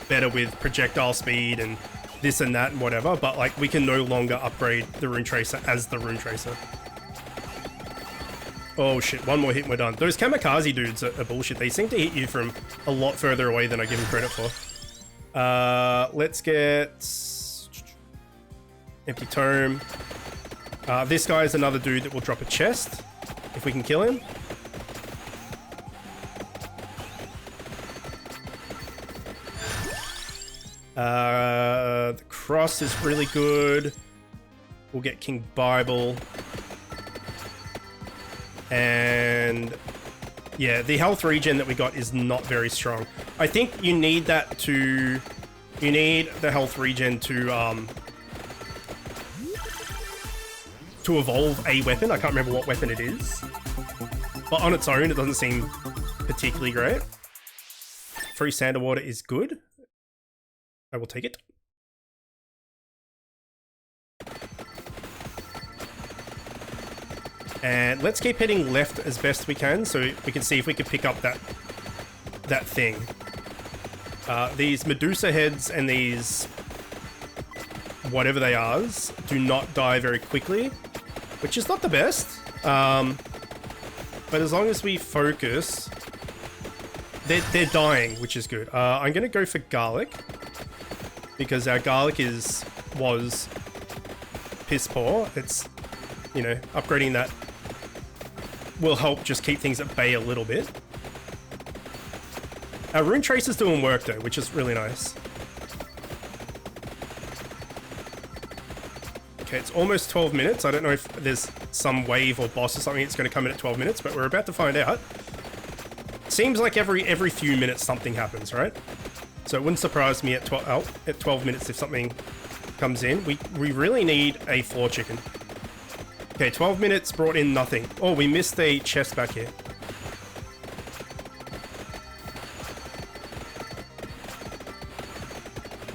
A: better with projectile speed and this and that and whatever, but like we can no longer upgrade the rune tracer as the rune tracer. Oh shit, one more hit and we're done. Those kamikaze dudes are bullshit. They seem to hit you from a lot further away than I give them credit for. Let's get Empty Tome. This guy is another dude that will drop a chest if we can kill him. The cross is really good. We'll get King Bible. And yeah, the health regen that we got is not very strong. I think you need that to... You need the health regen to evolve a weapon. I can't remember what weapon it is. But on its own, it doesn't seem particularly great. Free Santa Water is good. I will take it. And let's keep heading left as best we can, so we can see if we can pick up that thing. These Medusa heads and these whatever they are do not die very quickly, which is not the best. But as long as we focus, they're dying, which is good. I'm gonna go for garlic because our garlic was piss poor. It's, you know, upgrading that will help just keep things at bay a little bit. Our rune tracer's doing work though, which is really nice. Okay, it's almost 12 minutes. I don't know if there's some wave or boss or something that's going to come in at 12 minutes, but we're about to find out. Seems like every few minutes something happens, right? So it wouldn't surprise me at 12 minutes if something comes in. We really need a floor chicken. Okay, 12 minutes brought in nothing. Oh, we missed a chest back here.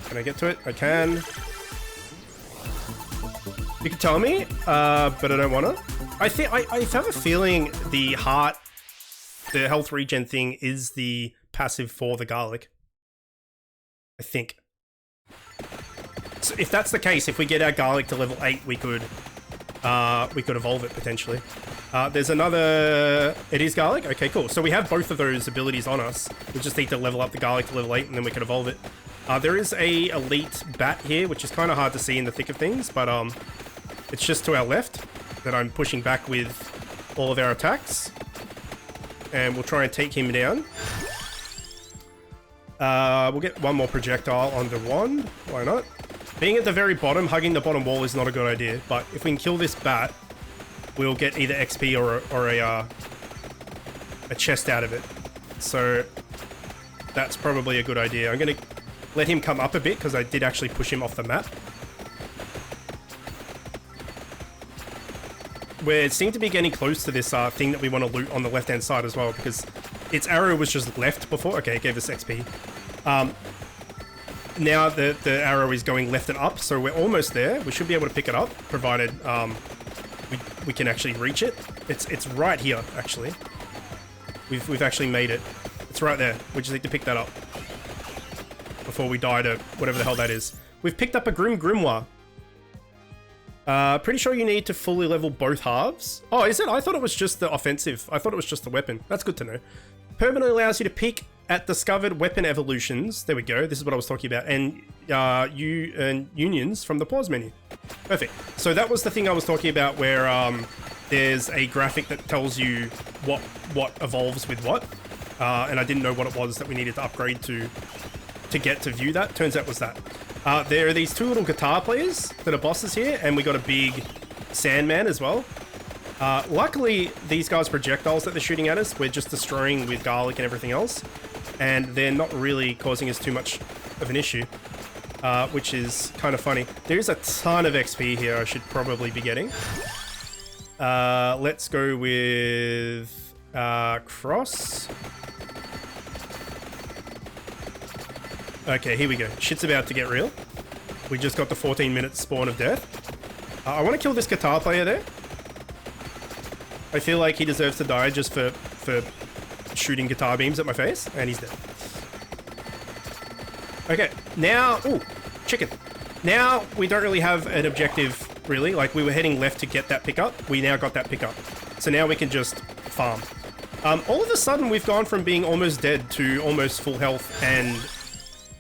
A: Can I get to it? I can. You can tell me, but I don't want to. I have a feeling the heart the health regen thing is the passive for the garlic. I think. So if that's the case, if we get our garlic to level 8, we could evolve it potentially. There's another... It is garlic? Okay, cool. So we have both of those abilities on us. We just need to level up the garlic to level 8 and then we can evolve it. There is a elite bat here, which is kind of hard to see in the thick of things, but it's just to our left that I'm pushing back with all of our attacks. And we'll try and take him down. We'll get one more projectile on the wand. Why not? Being at the very bottom, hugging the bottom wall is not a good idea, but if we can kill this bat, we'll get either XP or a chest out of it. So that's probably a good idea. I'm going to let him come up a bit because I did actually push him off the map. We seem to be getting close to this thing that we want to loot on the left-hand side as well, because its arrow was just left before. Okay, it gave us XP. Now the arrow is going left and up, so we're almost there. We should be able to pick it up, provided we can actually reach it. It's right here, actually. We've actually made it. It's right there. We just need to pick that up before we die to whatever the hell that is. We've picked up a Grimoire. Pretty sure you need to fully level both halves. Oh, is it? I thought it was just the offensive. I thought it was just the weapon. That's good to know. Permanently allows you to peek at discovered weapon evolutions. There we go. This is what I was talking about. And unions from the pause menu. Perfect. So that was the thing I was talking about where there's a graphic that tells you what evolves with what. And I didn't know what it was that we needed to upgrade to get to view that. Turns out it was that. There are these two little guitar players that are bosses here, and we got a big Sandman as well. Luckily, these guys' projectiles that they're shooting at us, we're just destroying with garlic and everything else. And they're not really causing us too much of an issue, which is kind of funny. There's a ton of XP here I should probably be getting. Let's go with Cross. Okay, here we go. Shit's about to get real. We just got the 14-minute spawn of death. I want to kill this guitar player there. I feel like he deserves to die just for shooting guitar beams at my face, and he's dead. Okay, now... Ooh, chicken. Now, we don't really have an objective, really. Like, we were heading left to get that pickup. We now got that pickup. So now we can just farm. All of a sudden, we've gone from being almost dead to almost full health and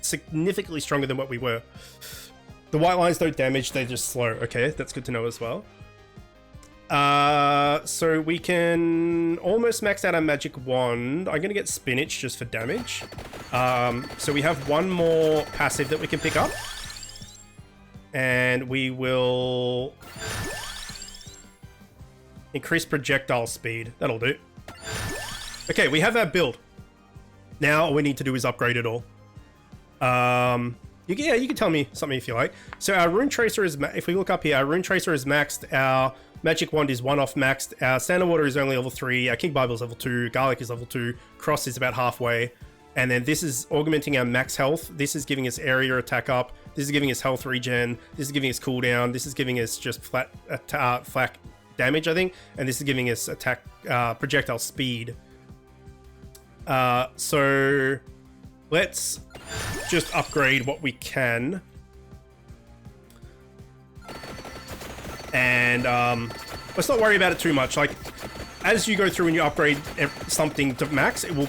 A: significantly stronger than what we were. The white lines don't damage, they're just slow. Okay, that's good to know as well. So we can almost max out our magic wand. I'm gonna get spinach just for damage. So we have one more passive that we can pick up. And we will increase projectile speed. That'll do. Okay, we have our build. Now all we need to do is upgrade it all. You can tell me something if you like. So our Rune Tracer is, if we look up here, our Rune Tracer is maxed, our Magic Wand is 1-off maxed, our Sand and Water is only level 3, our King Bible is level 2, Garlic is level 2, Cross is about halfway, and then this is augmenting our max health, this is giving us area attack up, this is giving us health regen, this is giving us cooldown, this is giving us just flat damage, I think, and this is giving us attack projectile speed. So let's just upgrade what we can. And let's not worry about it too much. Like, as you go through and you upgrade something to max, it will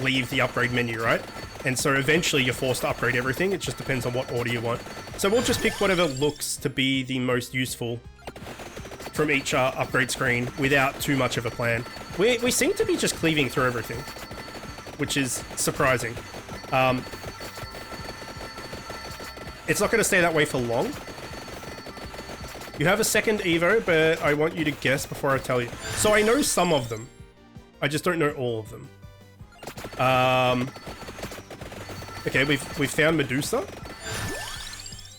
A: leave the upgrade menu, right? And so eventually you're forced to upgrade everything. It just depends on what order you want. So we'll just pick whatever looks to be the most useful from each upgrade screen without too much of a plan. We seem to be just cleaving through everything, which is surprising. It's not going to stay that way for long. You have a second Evo, but I want you to guess before I tell you. So I know some of them. I just don't know all of them. Okay, we've found Medusa.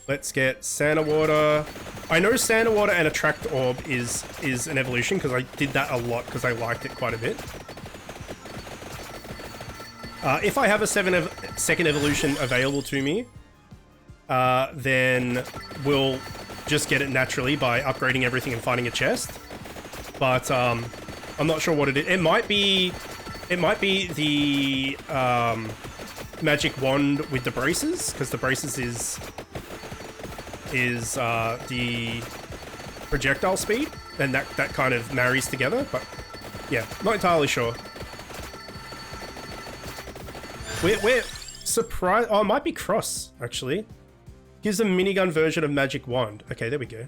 A: Let's get Sand Water. I know Sand Water and Attract Orb is an evolution, because I did that a lot because I liked it quite a bit. If I have a second evolution available to me, then we'll just get it naturally by upgrading everything and finding a chest. But I'm not sure what it is. It might be It might be the magic wand with the braces, because the braces is the projectile speed, and that kind of marries together. But yeah, not entirely sure. We're surprised. Oh, it might be cross actually. Gives a minigun version of magic wand. Okay, there we go.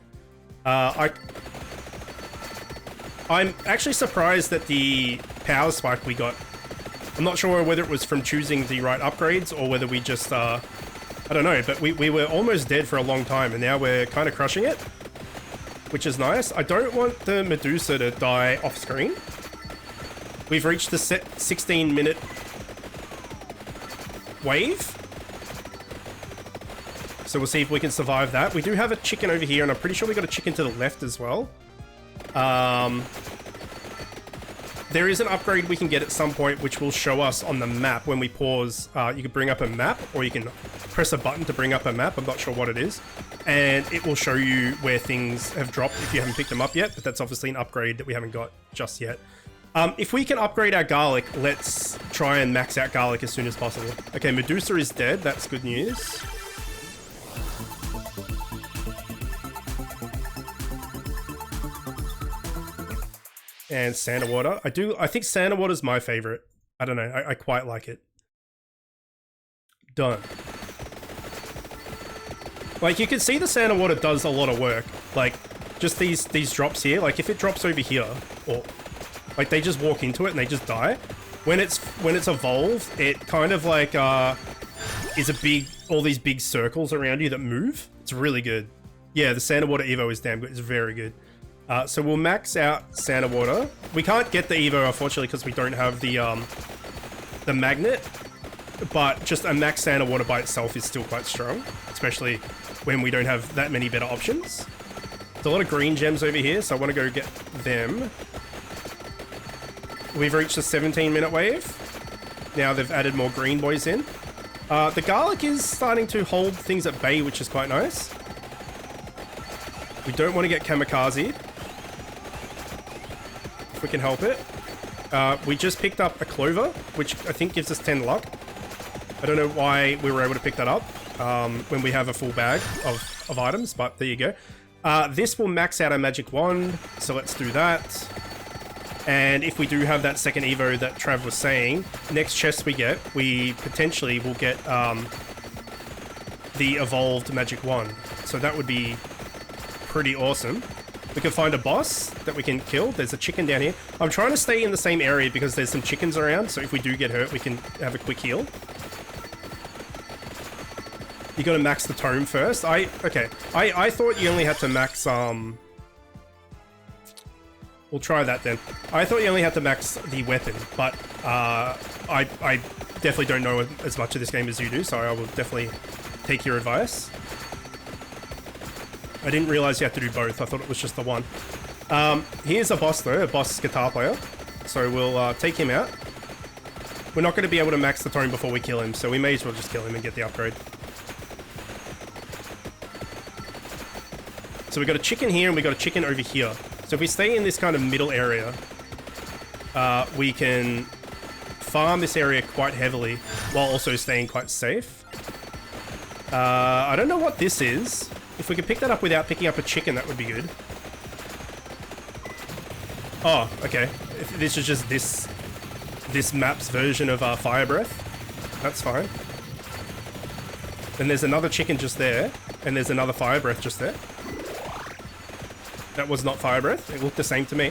A: I'm actually surprised that the power spike we got. I'm not sure whether it was from choosing the right upgrades or whether we just, I don't know, but we were almost dead for a long time and now we're kind of crushing it, which is nice. I don't want the Medusa to die off screen. We've reached the 16-minute wave. So we'll see if we can survive that. We do have a chicken over here and I'm pretty sure we got a chicken to the left as well. There is an upgrade we can get at some point which will show us on the map when we pause. You can bring up a map or you can press a button to bring up a map. I'm not sure what it is. And it will show you where things have dropped if you haven't picked them up yet. But that's obviously an upgrade that we haven't got just yet. If we can upgrade our garlic, let's try and max out garlic as soon as possible. Okay, Medusa is dead. That's good news. And Santa Water. I think Santa Water is my favorite. I don't know. I quite like it. Done. Like, you can see the Santa Water does a lot of work. Like, just these drops here. Like, if it drops over here, or like they just walk into it and they just die. When it's evolved, it kind of like is all these big circles around you that move. It's really good. Yeah, the Santa Water Evo is damn good. It's very good. So we'll max out Santa Water. We can't get the Evo, unfortunately, because we don't have the magnet. But just a max Santa Water by itself is still quite strong, especially when we don't have that many better options. There's a lot of green gems over here, so I want to go get them. We've reached the 17-minute wave. Now they've added more green boys in. The garlic is starting to hold things at bay, which is quite nice. We don't want to get kamikaze. We can help it. We just picked up a clover, which I think gives us 10 luck. I don't know why we were able to pick that up when we have a full bag of items, but there you go. This will max out our magic wand, so let's do that. And if we do have that second Evo that Trav was saying, next chest we potentially will get the evolved magic wand. So that would be pretty awesome. We can find a boss that we can kill. There's a chicken down here. I'm trying to stay in the same area because there's some chickens around, so if we do get hurt, we can have a quick heal. You gotta max the tome first. I thought you only had to max, we'll try that then. I thought you only had to max the weapon, but I definitely don't know as much of this game as you do, so I will definitely take your advice. I didn't realize you had to do both. I thought it was just the one. Here's a boss though, a boss guitar player. So we'll take him out. We're not going to be able to max the tome before we kill him, so we may as well just kill him and get the upgrade. So we got a chicken here and we got a chicken over here. So if we stay in this kind of middle area, we can farm this area quite heavily while also staying quite safe. I don't know what this is. If we could pick that up without picking up a chicken, that would be good. Oh, okay. If this is just this map's version of Fire Breath, that's fine. Then there's another chicken just there, and there's another Fire Breath just there. That was not Fire Breath. It looked the same to me.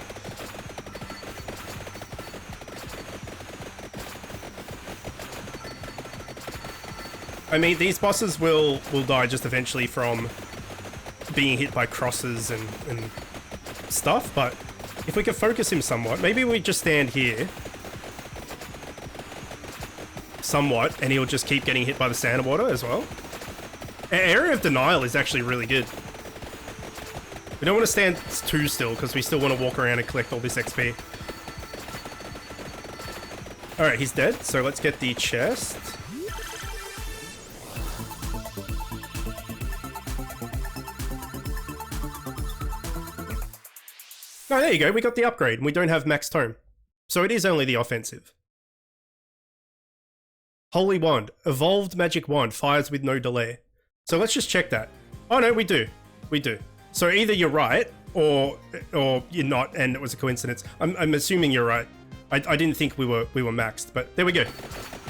A: I mean, these bosses will die just eventually from being hit by crosses and stuff, but if we could focus him somewhat, maybe we just stand here somewhat and he'll just keep getting hit by the Santa Water as well. Area of Denial is actually really good. We don't want to stand too still because we still want to walk around and collect all this XP. Alright, he's dead, so let's get the chest. Oh, there you go. We got the upgrade and we don't have max tome. So it is only the offensive. Holy Wand. Evolved magic wand. Fires with no delay. So let's just check that. Oh no, we do. We do. So either you're right, or you're not, and it was a coincidence. I'm assuming you're right. I didn't think we were maxed, but there we go.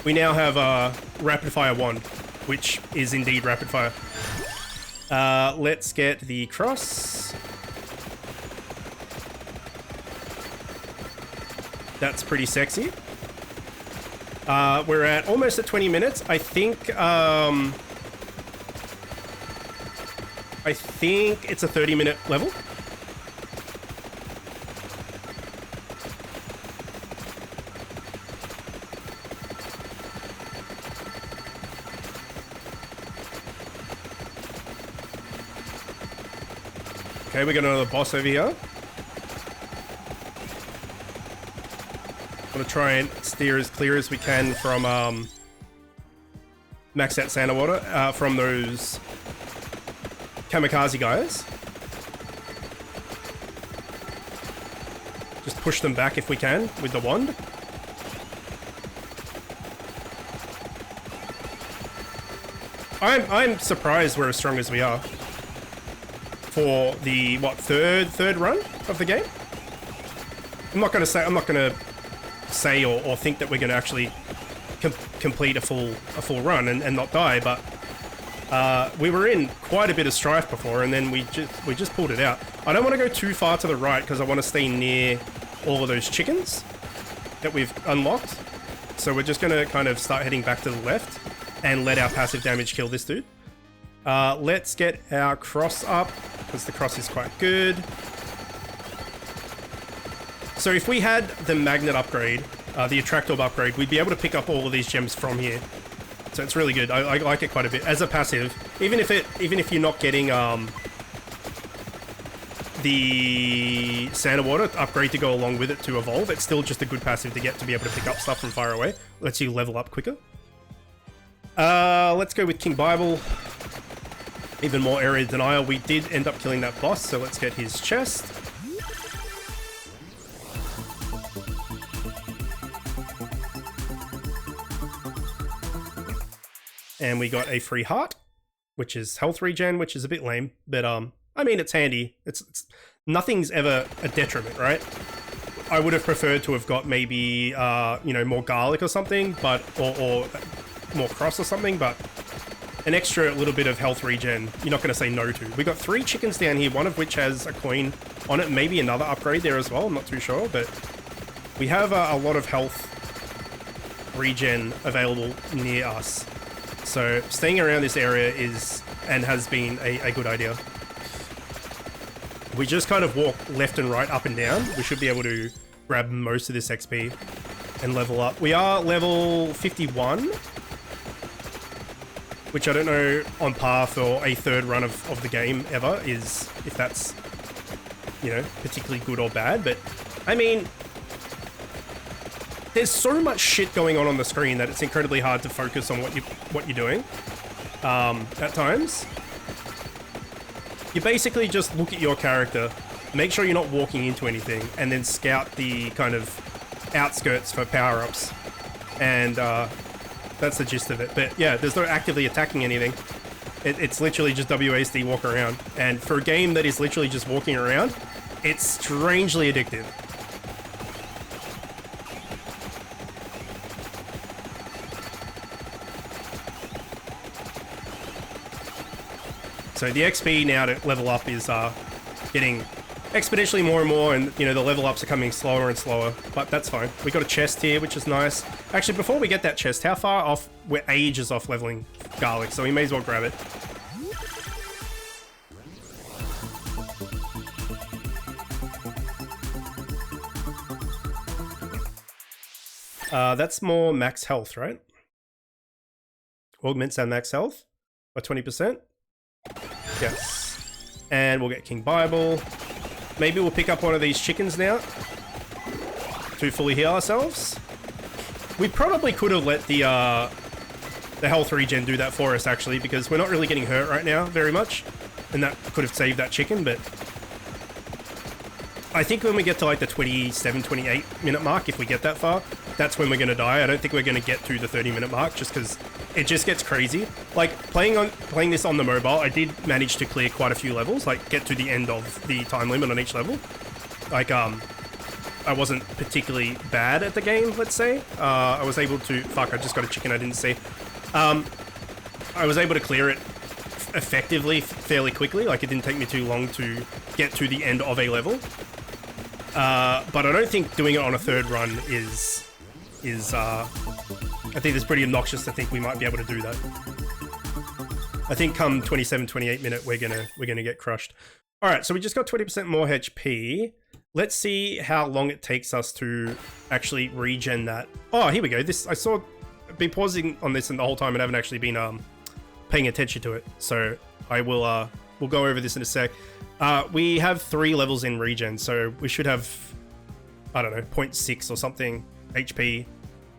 A: We now have a rapid fire wand, which is indeed rapid fire. Let's get the cross. That's pretty sexy. We're at almost at 20 minutes. I think it's a 30-minute level. Okay, we got another boss over here. I'm gonna try and steer as clear as we can from max out Santa Water, from those kamikaze guys. Just push them back if we can with the wand. I'm surprised we're as strong as we are for the third run of the game. I'm not gonna say or think that we're gonna actually complete a full run and not die, but we were in quite a bit of strife before, and then we just pulled it out. I don't want to go too far to the right because I want to stay near all of those chickens that we've unlocked. So we're just going to kind of start heading back to the left and let our passive damage kill this dude. Let's get our cross up because the cross is quite good. So if we had the magnet upgrade, the attract orb upgrade, we'd be able to pick up all of these gems from here. So it's really good. I like it quite a bit as a passive. Even if you're not getting the Santa Water upgrade to go along with it to evolve, it's still just a good passive to get to be able to pick up stuff from far away. Lets you level up quicker. Let's go with King Bible. Even more area denial. We did end up killing that boss, so let's get his chest. And we got a free heart, which is health regen, which is a bit lame, but I mean, it's handy. It's nothing's ever a detriment, right? I would have preferred to have got maybe you know, more garlic or something, but or more cross or something, but an extra little bit of health regen, you're not going to say no to. We got 3 chickens down here, one of which has a coin on it, maybe another upgrade there as well. I'm not too sure, but we have a lot of health regen available near us. So staying around this area is and has been a good idea. We just kind of walk left and right, up and down. We should be able to grab most of this XP and level up. We are level 51, which I don't know on par for a third run of the game ever is, if that's, you know, particularly good or bad. But I mean, there's so much shit going on the screen that it's incredibly hard to focus on what you're doing at times. You basically just look at your character, make sure you're not walking into anything, and then scout the kind of outskirts for power-ups. And that's the gist of it. But yeah, there's no actively attacking anything. It's literally just WASD, walk around. And for a game that is literally just walking around, it's strangely addictive. So the XP now to level up is getting exponentially more and more, and you know, the level ups are coming slower and slower, but that's fine. We got a chest here, which is nice. Actually, before we get that chest, how far off? We're ages off leveling garlic, so we may as well grab it. That's more max health, right? Augments our max health by 20%. Yes. And we'll get King Bible. Maybe we'll pick up one of these chickens now to fully heal ourselves. We probably could have let the health regen do that for us, actually, because we're not really getting hurt right now very much. And that could have saved that chicken, but I think when we get to like the 27, 28 minute mark, if we get that far, that's when we're going to die. I don't think we're going to get to the 30-minute mark just because it just gets crazy. Like, playing this on the mobile, I did manage to clear quite a few levels, like get to the end of the time limit on each level. Like, I wasn't particularly bad at the game, let's say. I was able to... Fuck, I just got a chicken I didn't see. I was able to clear it effectively, fairly quickly. Like, it didn't take me too long to get to the end of a level. But I don't think doing it on a third run is I think it's pretty obnoxious to think we might be able to do that. I think come 27, 28 minute, we're gonna get crushed. All right, so we just got 20% more HP. Let's see how long it takes us to actually regen that. Oh, here we go. This I've been pausing on this and the whole time and haven't actually been paying attention to it. So I will we'll go over this in a sec. We have 3 levels in regen, so we should have, I don't know, 0.6 or something HP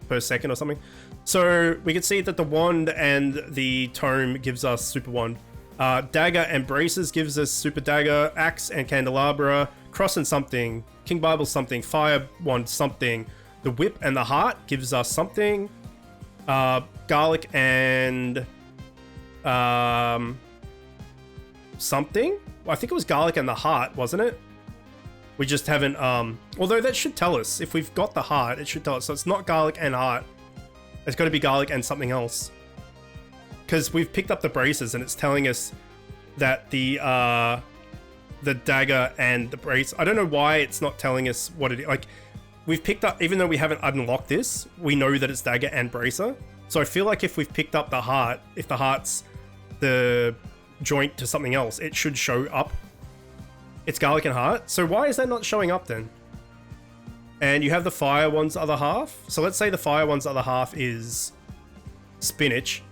A: per second or something. So we can see that the wand and the tome gives us super wand. Dagger and braces gives us super dagger. Axe and candelabra. Cross and something. King Bible something. Fire wand something. The whip and the heart gives us something. Garlic and something. I think it was garlic and the heart, wasn't it? We just haven't, although that should tell us. If we've got the heart, it should tell us. So it's not garlic and heart. It's got to be garlic and something else. Because we've picked up the braces and it's telling us that the dagger and the brace... I don't know why it's not telling us what it is. Like, we've picked up... Even though we haven't unlocked this, we know that it's dagger and bracer. So I feel like if we've picked up the heart, if the heart's the joint to something else, it should show up. It's garlic and heart. So why is that not showing up then? And you have the fire one's other half. So let's say the fire one's other half is spinach.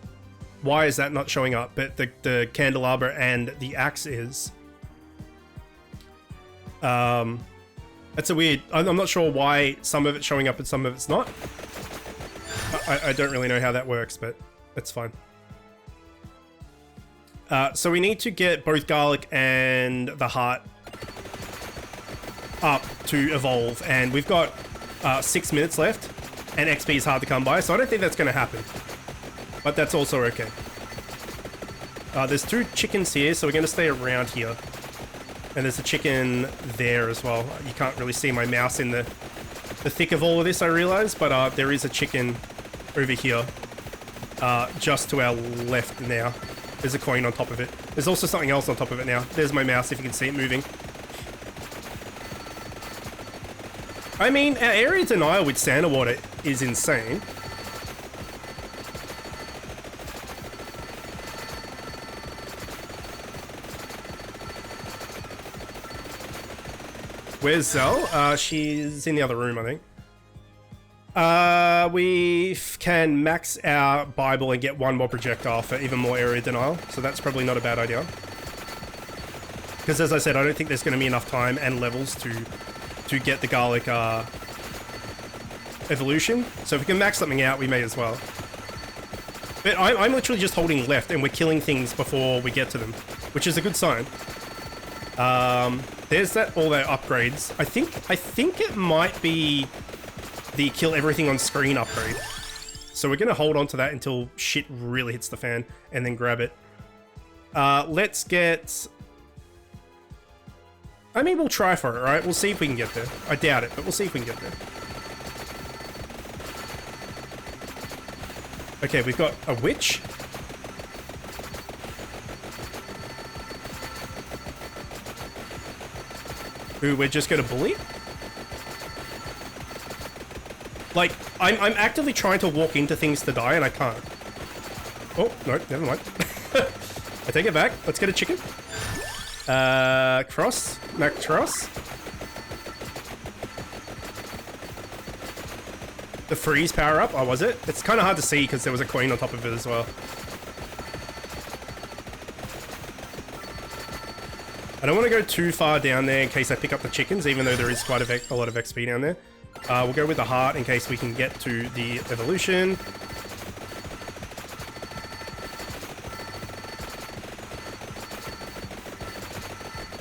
A: Why is that not showing up? But the candelabra and the axe is. That's a weird... I'm not sure why some of it's showing up and some of it's not. I don't really know how that works, but that's fine. So we need to get both garlic and the heart up to evolve, and we've got 6 minutes left, and XP is hard to come by, so I don't think that's going to happen. But that's also okay. There's 2 chickens here, so we're going to stay around here. And there's a chicken there as well. You can't really see my mouse in the thick of all of this, I realize, but there is a chicken over here, just to our left now. There's a coin on top of it. There's also something else on top of it now. There's my mouse, if you can see it moving. I mean, our area denial with Santa Water is insane. Where's Zell? She's in the other room, I think. We can max our Bible and get 1 more projectile for even more area denial, so that's probably not a bad idea. Because as I said, I don't think there's going to be enough time and levels to get the garlic evolution. So if we can max something out, we may as well. But I'm literally just holding left, and we're killing things before we get to them, which is a good sign. There's all their upgrades. I think it might be the kill everything on screen upgrade. So we're going to hold on to that until shit really hits the fan and then grab it. Let's get... I mean, we'll try for it, right? We'll see if we can get there. I doubt it, but we'll see if we can get there. Okay, we've got a witch. Who we're just going to bully. Like, I'm actively trying to walk into things to die, and I can't. Oh, no, never mind. I take it back. Let's get a chicken. Cross. Mac cross. The freeze power up. Oh, was it? It's kind of hard to see because there was a coin on top of it as well. I don't want to go too far down there in case I pick up the chickens, even though there is quite a lot of XP down there. We'll go with the heart in case we can get to the evolution.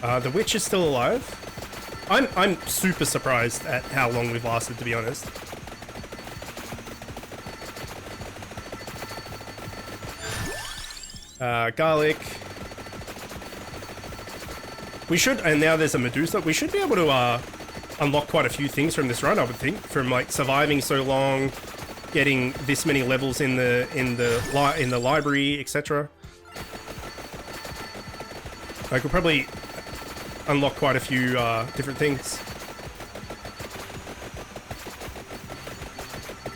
A: The witch is still alive. I'm super surprised at how long we've lasted, to be honest. Garlic. We should, and now there's a Medusa. We should be able to unlock quite a few things from this run, I would think, from like surviving so long, getting this many levels in the library, etc. I could probably unlock quite a few different things.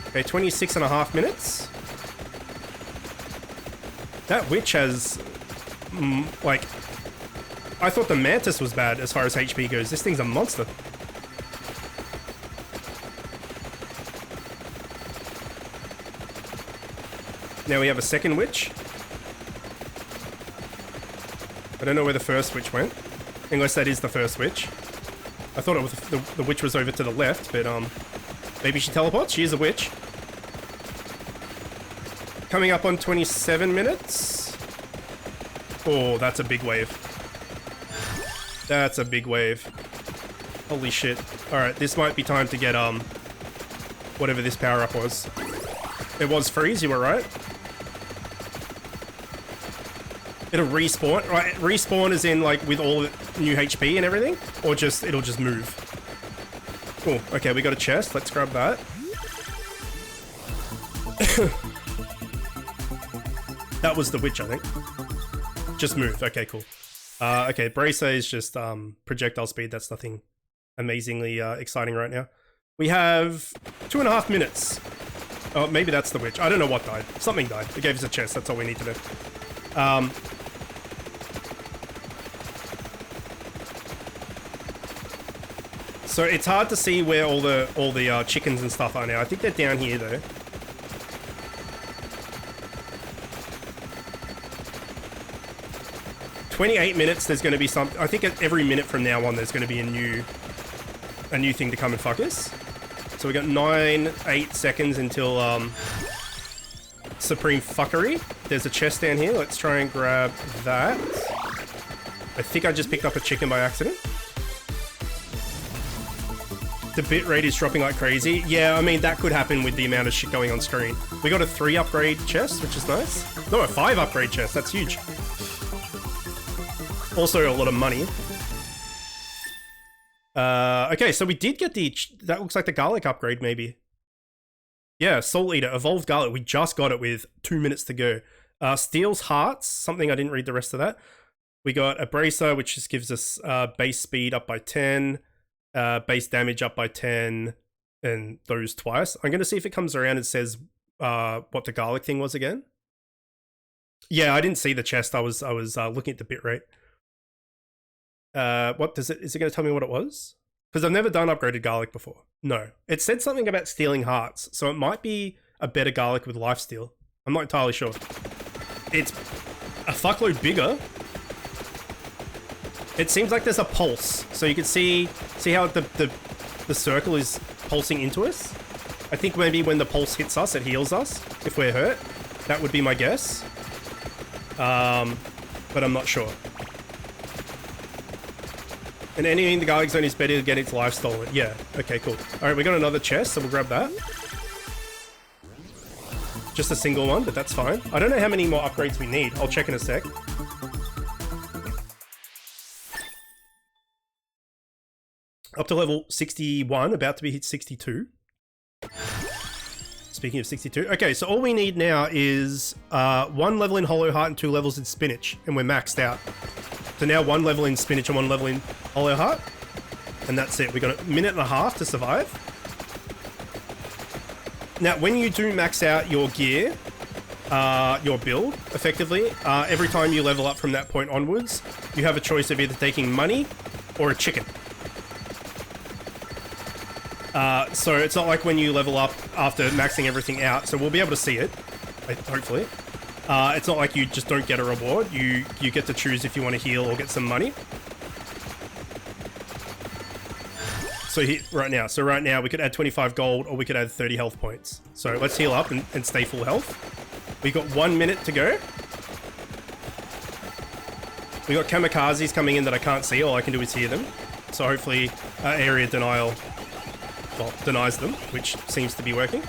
A: Okay, 26.5 minutes. That witch has, like, I thought the mantis was bad as far as HP goes. This thing's a monster. Now we have a second witch. I don't know where the first witch went, unless that is the first witch. I thought it was the witch was over to the left, but maybe she teleports. She is a witch. Coming up on 27 minutes. Oh, that's a big wave. That's a big wave. Holy shit. Alright, this might be time to get whatever this power-up was. It was freeze, you were right. It'll respawn, right? Respawn is in like with all new HP and everything, or just it'll just move. Cool. Okay, we got a chest. Let's grab that. That was the witch, I think. Just move. Okay, cool. Okay, Bracer is just projectile speed. That's nothing amazingly exciting right now. We have 2.5 minutes. Oh, maybe that's the witch. I don't know what died. Something died. It gave us a chest. That's all we need to know. So it's hard to see where all the chickens and stuff are now. I think they're down here though. "28 minutes, there's going to be some... I think at every minute from now on, there's going to be a new thing to come and fuck us. So we got 8 seconds until Supreme Fuckery. There's a chest down here. Let's try and grab that. I think I just picked up a chicken by accident. The bitrate is dropping like crazy. Yeah, I mean, that could happen with the amount of shit going on screen. We got a 3 upgrade chest, which is nice. No, a 5 upgrade chest. That's huge. Also a lot of money. Okay, so we did get the... That looks like the garlic upgrade, maybe. Yeah, Soul Eater, Evolved Garlic. We just got it with 2 minutes to go. Steel's Hearts, something I didn't read the rest of that. We got a Bracer, which just gives us base speed up by 10. Base damage up by 10. And those twice. I'm going to see if it comes around and says what the garlic thing was again. Yeah, I didn't see the chest. I was looking at the bitrate. What does it... Is it going to tell me what it was? Because I've never done upgraded garlic before. No. It said something about stealing hearts, so it might be a better garlic with lifesteal. I'm not entirely sure. It's a fuckload bigger. It seems like there's a pulse, so you can see how the circle is pulsing into us. I think maybe when the pulse hits us, it heals us if we're hurt. That would be my guess. But I'm not sure. And anything in the garlic zone is better to get its life stolen. Yeah, okay, cool. Alright, we got another chest, so we'll grab that. Just a single one, but that's fine. I don't know how many more upgrades we need. I'll check in a sec. Up to level 61, about to be hit 62. Speaking of 62. Okay, so all we need now is 1 level in Hollow Heart and 2 levels in Spinach, and we're maxed out. So now 1 level in Spinach and 1 level in Hollow Heart. And that's it. We got 1.5 minutes to survive. Now, when you do max out your gear, your build, effectively, every time you level up from that point onwards, you have a choice of either taking money or a chicken. So it's not like when you level up after maxing everything out. So we'll be able to see it, hopefully. It's not like you just don't get a reward. You get to choose if you want to heal or get some money. So right now we could add 25 gold or we could add 30 health points. So let's heal up and stay full health. We got 1 minute to go. We got kamikazes coming in that I can't see. All I can do is hear them. So hopefully area denial, well, denies them, which seems to be working.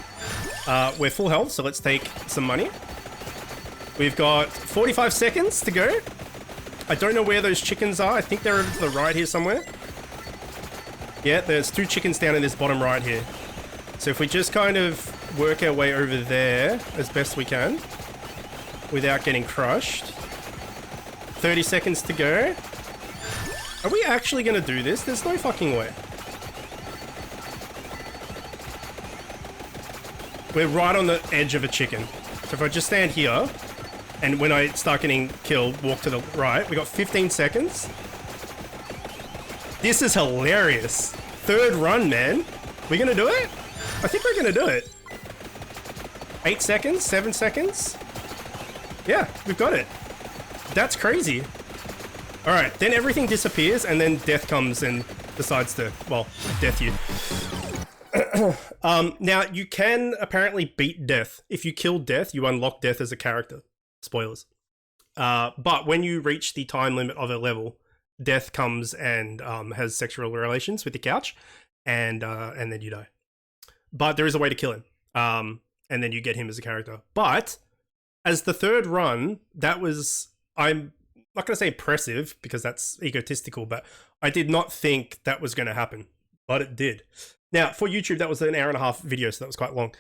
A: We're full health, so let's take some money. We've got 45 seconds to go. I don't know where those chickens are. I think they're over to the right here somewhere. Yeah, there's 2 chickens down in this bottom right here. So if we just kind of work our way over there as best we can without getting crushed. 30 seconds to go. Are we actually going to do this? There's no fucking way. We're right on the edge of a chicken. So if I just stand here, and when I start getting killed, walk to the right, we got 15 seconds. This is hilarious. 3rd run, man. We gonna do it? I think we're gonna do it. 8 seconds, 7 seconds. Yeah, we've got it. That's crazy. All right, then everything disappears and then death comes and decides to, well, death you. Now, you can apparently beat death. If you kill death, you unlock death as a character. Spoilers. But when you reach the time limit of a level, death comes and has sexual relations with the couch, and then you die. But there is a way to kill him, and then you get him as a character. But as the 3rd run, that was, I'm not going to say impressive because that's egotistical, but I did not think that was going to happen, but it did. Now, for YouTube, that was an 1.5-hour video, so that was quite long.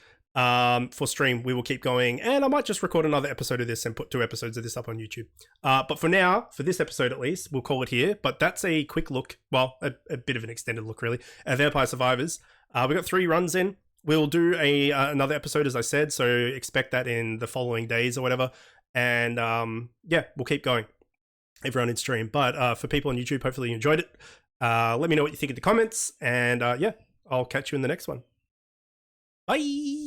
A: For stream, we will keep going, and I might just record another episode of this and put 2 episodes of this up on YouTube. But for now, for this episode at least, we'll call it here. But that's a quick look, well, a bit of an extended look, really, at Vampire Survivors. We got 3 runs in. We'll do another episode, as I said, so expect that in the following days or whatever. And yeah, we'll keep going, everyone in stream. But for people on YouTube, hopefully you enjoyed it. Let me know what you think in the comments, and yeah, I'll catch you in the next one. Bye!